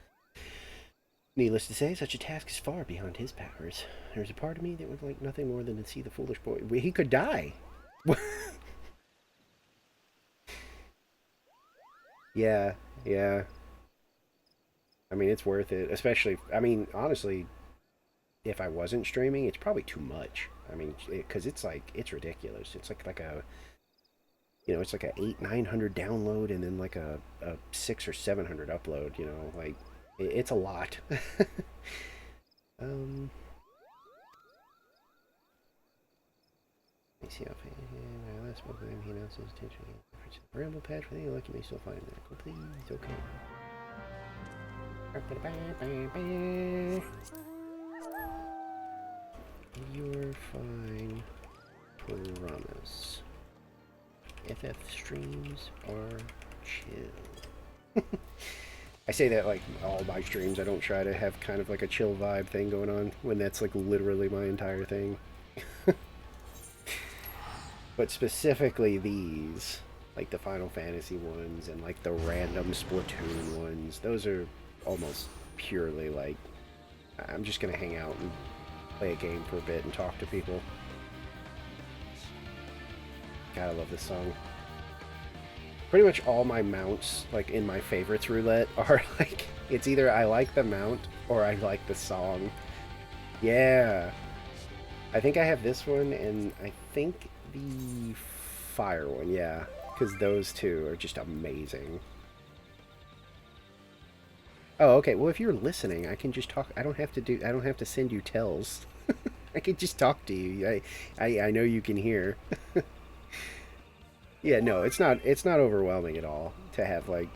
Needless to say, such a task is far beyond his powers. There's a part of me that would like nothing more than to see the foolish boy. He could die. Yeah, yeah. I mean, it's worth it. Especially, I mean, honestly, if I wasn't streaming, it's probably too much. I mean, because it's like, it's ridiculous. It's like a, it's like a 800-900 download and then like a 600 or 700 upload, like, it's a lot. Let me see how I last spoke with him. He announced his intention to the ramble patch. For the lucky may still find miracle. Please, okay. You're fine. Promise. FF streams are chill. I say that like all my streams. I don't try to have kind of like a chill vibe thing going on when that's like literally my entire thing. But specifically these, like the Final Fantasy ones and like the random Splatoon ones, those are almost purely like, I'm just gonna hang out and play a game for a bit and talk to people. God, I love this song. Pretty much all my mounts, like in my favorites roulette, are like, it's either I like the mount or I like the song. Yeah. I think I have this one and I think the fire one, yeah. Because those two are just amazing. Oh, okay. Well, if you're listening, I can just talk. I don't have to send you tells. I can just talk to you. I know you can hear. Yeah, no, it's not overwhelming at all to have like,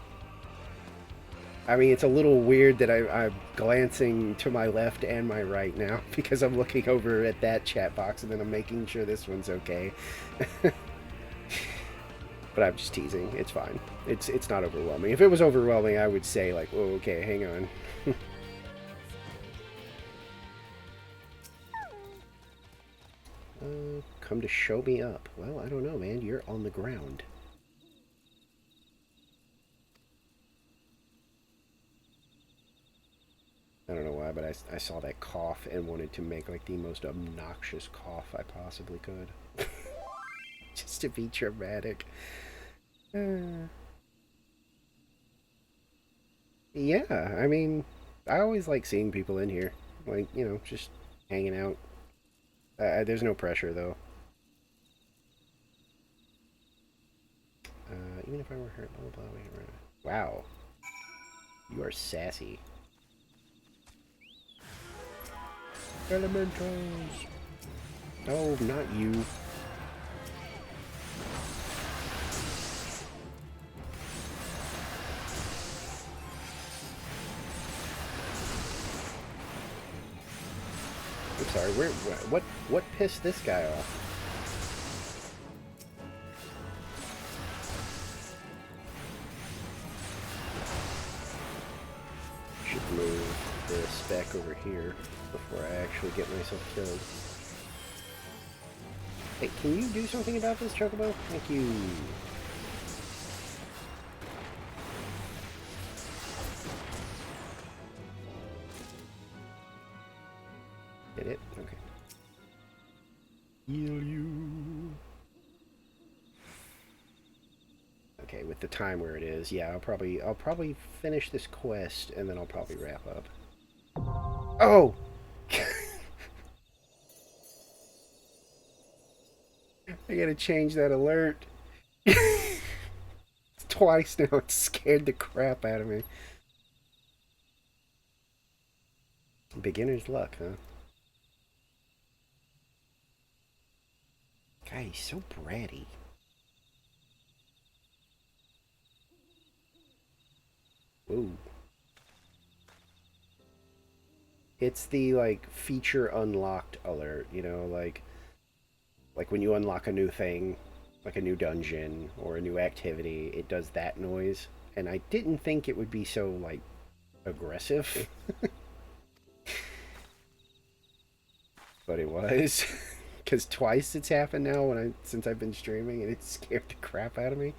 I mean, it's a little weird that I'm glancing to my left and my right now because I'm looking over at that chat box and then I'm making sure this one's okay. But I'm just teasing. It's fine. It's not overwhelming. If it was overwhelming, I would say like, oh, okay, hang on. Come to show me up. Well, I don't know, man. You're on the ground. I don't know why, but I saw that cough and wanted to make like the most obnoxious cough I possibly could. Just to be dramatic. Yeah, I mean, I always like seeing people in here. Like, just hanging out. There's no pressure, though. Even if I were hurt, blah, blah, blah. Wow. You are sassy. Elementals! Oh, not you. I'm sorry, what pissed this guy off? Should move this back over here before I actually get myself killed. Hey, can you do something about this, Chocobo? Thank you. Did it? Okay. Heal you. Okay, with the time where it is, yeah, I'll probably finish this quest and then I'll probably wrap up. Oh! I gotta change that alert. Twice now, it scared the crap out of me. Beginner's luck, huh? God, he's so bratty. Whoa. It's the, like, feature unlocked alert, you know, like when you unlock a new thing, like a new dungeon or a new activity, it does that noise. And I didn't think it would be so, like, aggressive, but it was. Because twice it's happened now since I've been streaming, and it scared the crap out of me.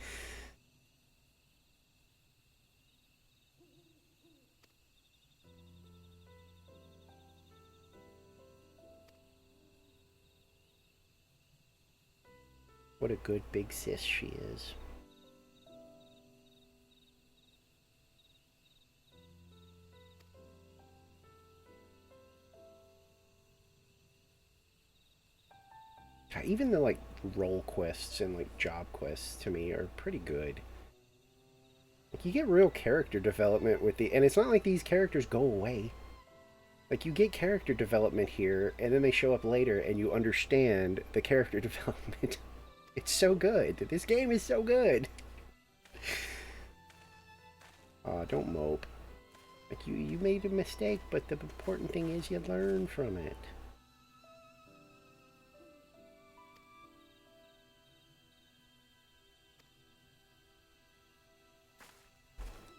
What a good big sis she is. Even the, like, role quests and, like, job quests to me are pretty good. Like, you get real character development with and it's not like these characters go away. Like, you get character development here, and then they show up later, and you understand the character development. It's so good. This game is so good. Aw, don't mope. Like, you made a mistake, but the important thing is you learn from it.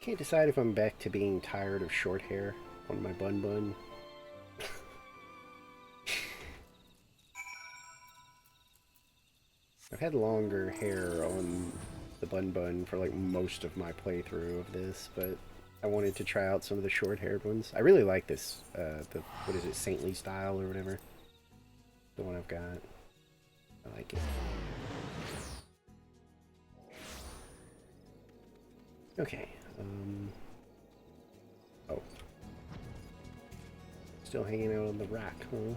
Can't decide if I'm back to being tired of short hair on my bun. I've had longer hair on the bun for like most of my playthrough of this, but I wanted to try out some of the short-haired ones. I really like this, what is it, saintly style or whatever? The one I've got. I like it. Okay, oh. Still hanging out on the rock, huh?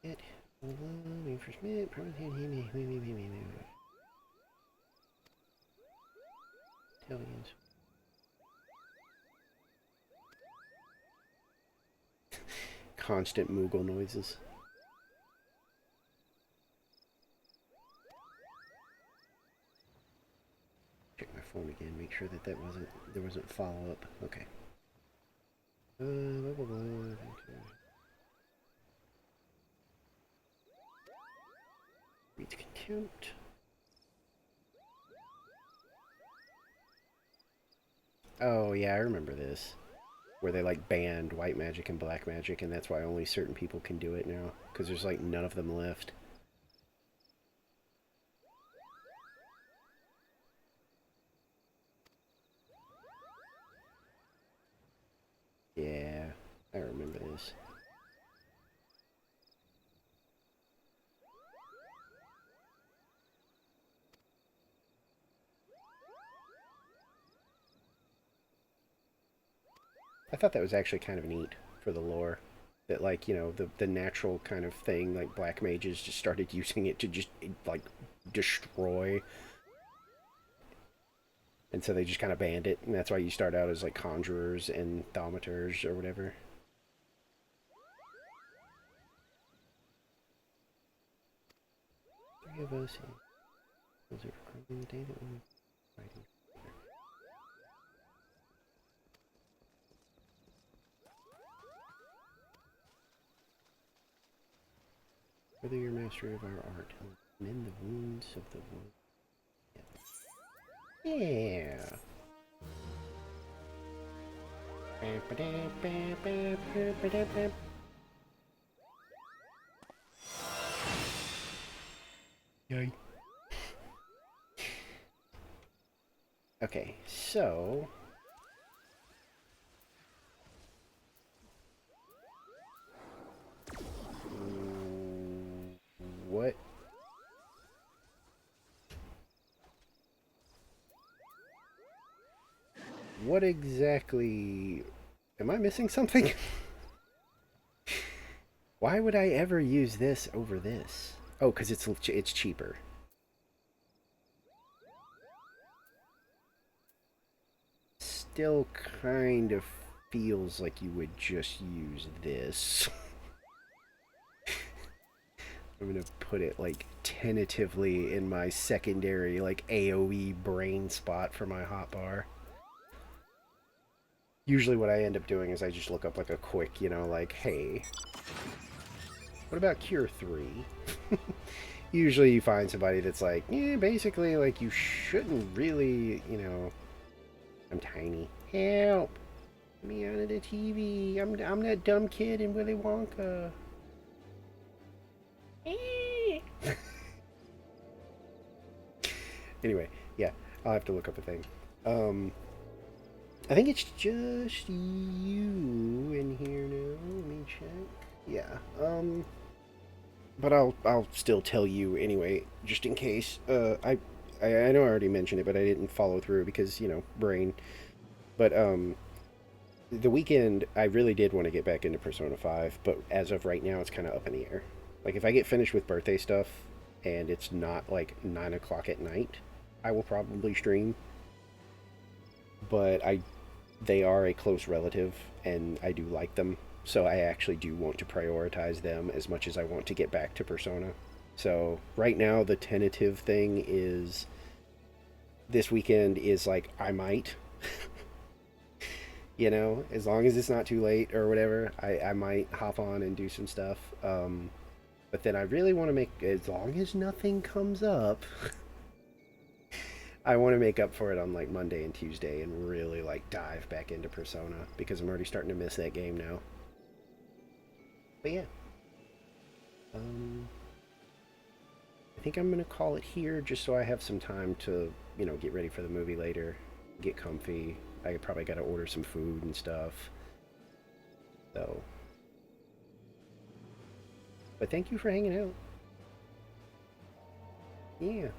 It. Reinforcement. Italians. Constant Moogle noises. Check my phone again. Make sure that there wasn't follow up. Okay. Blah, blah, blah. Reads contempt. Oh yeah, I remember this. Where they like banned white magic and black magic, and that's why only certain people can do it now. Because there's like none of them left. Yeah, I remember this. I thought that was actually kind of neat for the lore. That, like, you know, the natural kind of thing, like black mages just started using it to just, like, destroy. And so they just kind of banned it, and that's why you start out as, like, conjurers and thaumateurs or whatever. Three of us. Was it recording the day that we were fighting? Whether you're master of our art, mend the wounds of the world. Yeah. Yay. Okay, so What exactly... Am I missing something? Why would I ever use this over this? Oh, because it's cheaper. Still kind of feels like you would just use this. I'm gonna put it like tentatively in my secondary like AoE brain spot for my hotbar. Usually what I end up doing is I just look up like a quick, like, hey, what about Cure 3? Usually you find somebody that's like, yeah, basically, like, you shouldn't really, I'm tiny. Help! Get me out of the TV. I'm that dumb kid in Willy Wonka. Anyway, yeah, I'll have to look up a thing. Um, I think it's just you in here now. Let me check. Yeah. But I'll still tell you anyway, just in case. I know I already mentioned it, but I didn't follow through because brain. But the weekend I really did want to get back into Persona 5, but as of right now, it's kind of up in the air. Like if I get finished with birthday stuff, and it's not like 9 o'clock at night, I will probably stream. But they are a close relative, and I do like them, so I actually do want to prioritize them as much as I want to get back to Persona. So right now, the tentative thing is this weekend is like I might, as long as it's not too late or whatever, I might hop on and do some stuff. But then I really want to make, as long as nothing comes up, I want to make up for it on like Monday and Tuesday and really like dive back into Persona because I'm already starting to miss that game now. But yeah, um, I think I'm gonna call it here just so I have some time to get ready for the movie later, get comfy. I probably got to order some food and stuff. So, but thank you for hanging out. Yeah.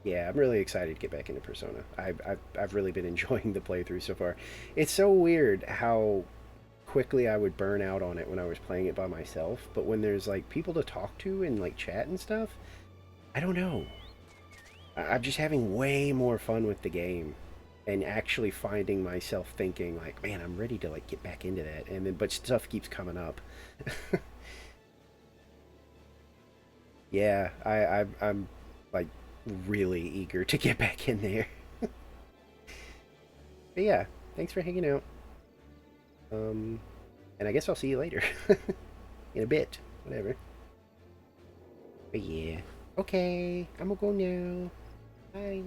Yeah, I'm really excited to get back into Persona. I've really been enjoying the playthrough so far. It's so weird how quickly I would burn out on it when I was playing it by myself, but when there's like people to talk to and like chat and stuff, I don't know. I'm just having way more fun with the game and actually finding myself thinking like, man, I'm ready to like get back into that. And then but stuff keeps coming up. Yeah, I'm like really eager to get back in there. But yeah, thanks for hanging out. Um, and I guess I'll see you later. In a bit. Whatever. But yeah. Okay, I'm gonna go now. Bye.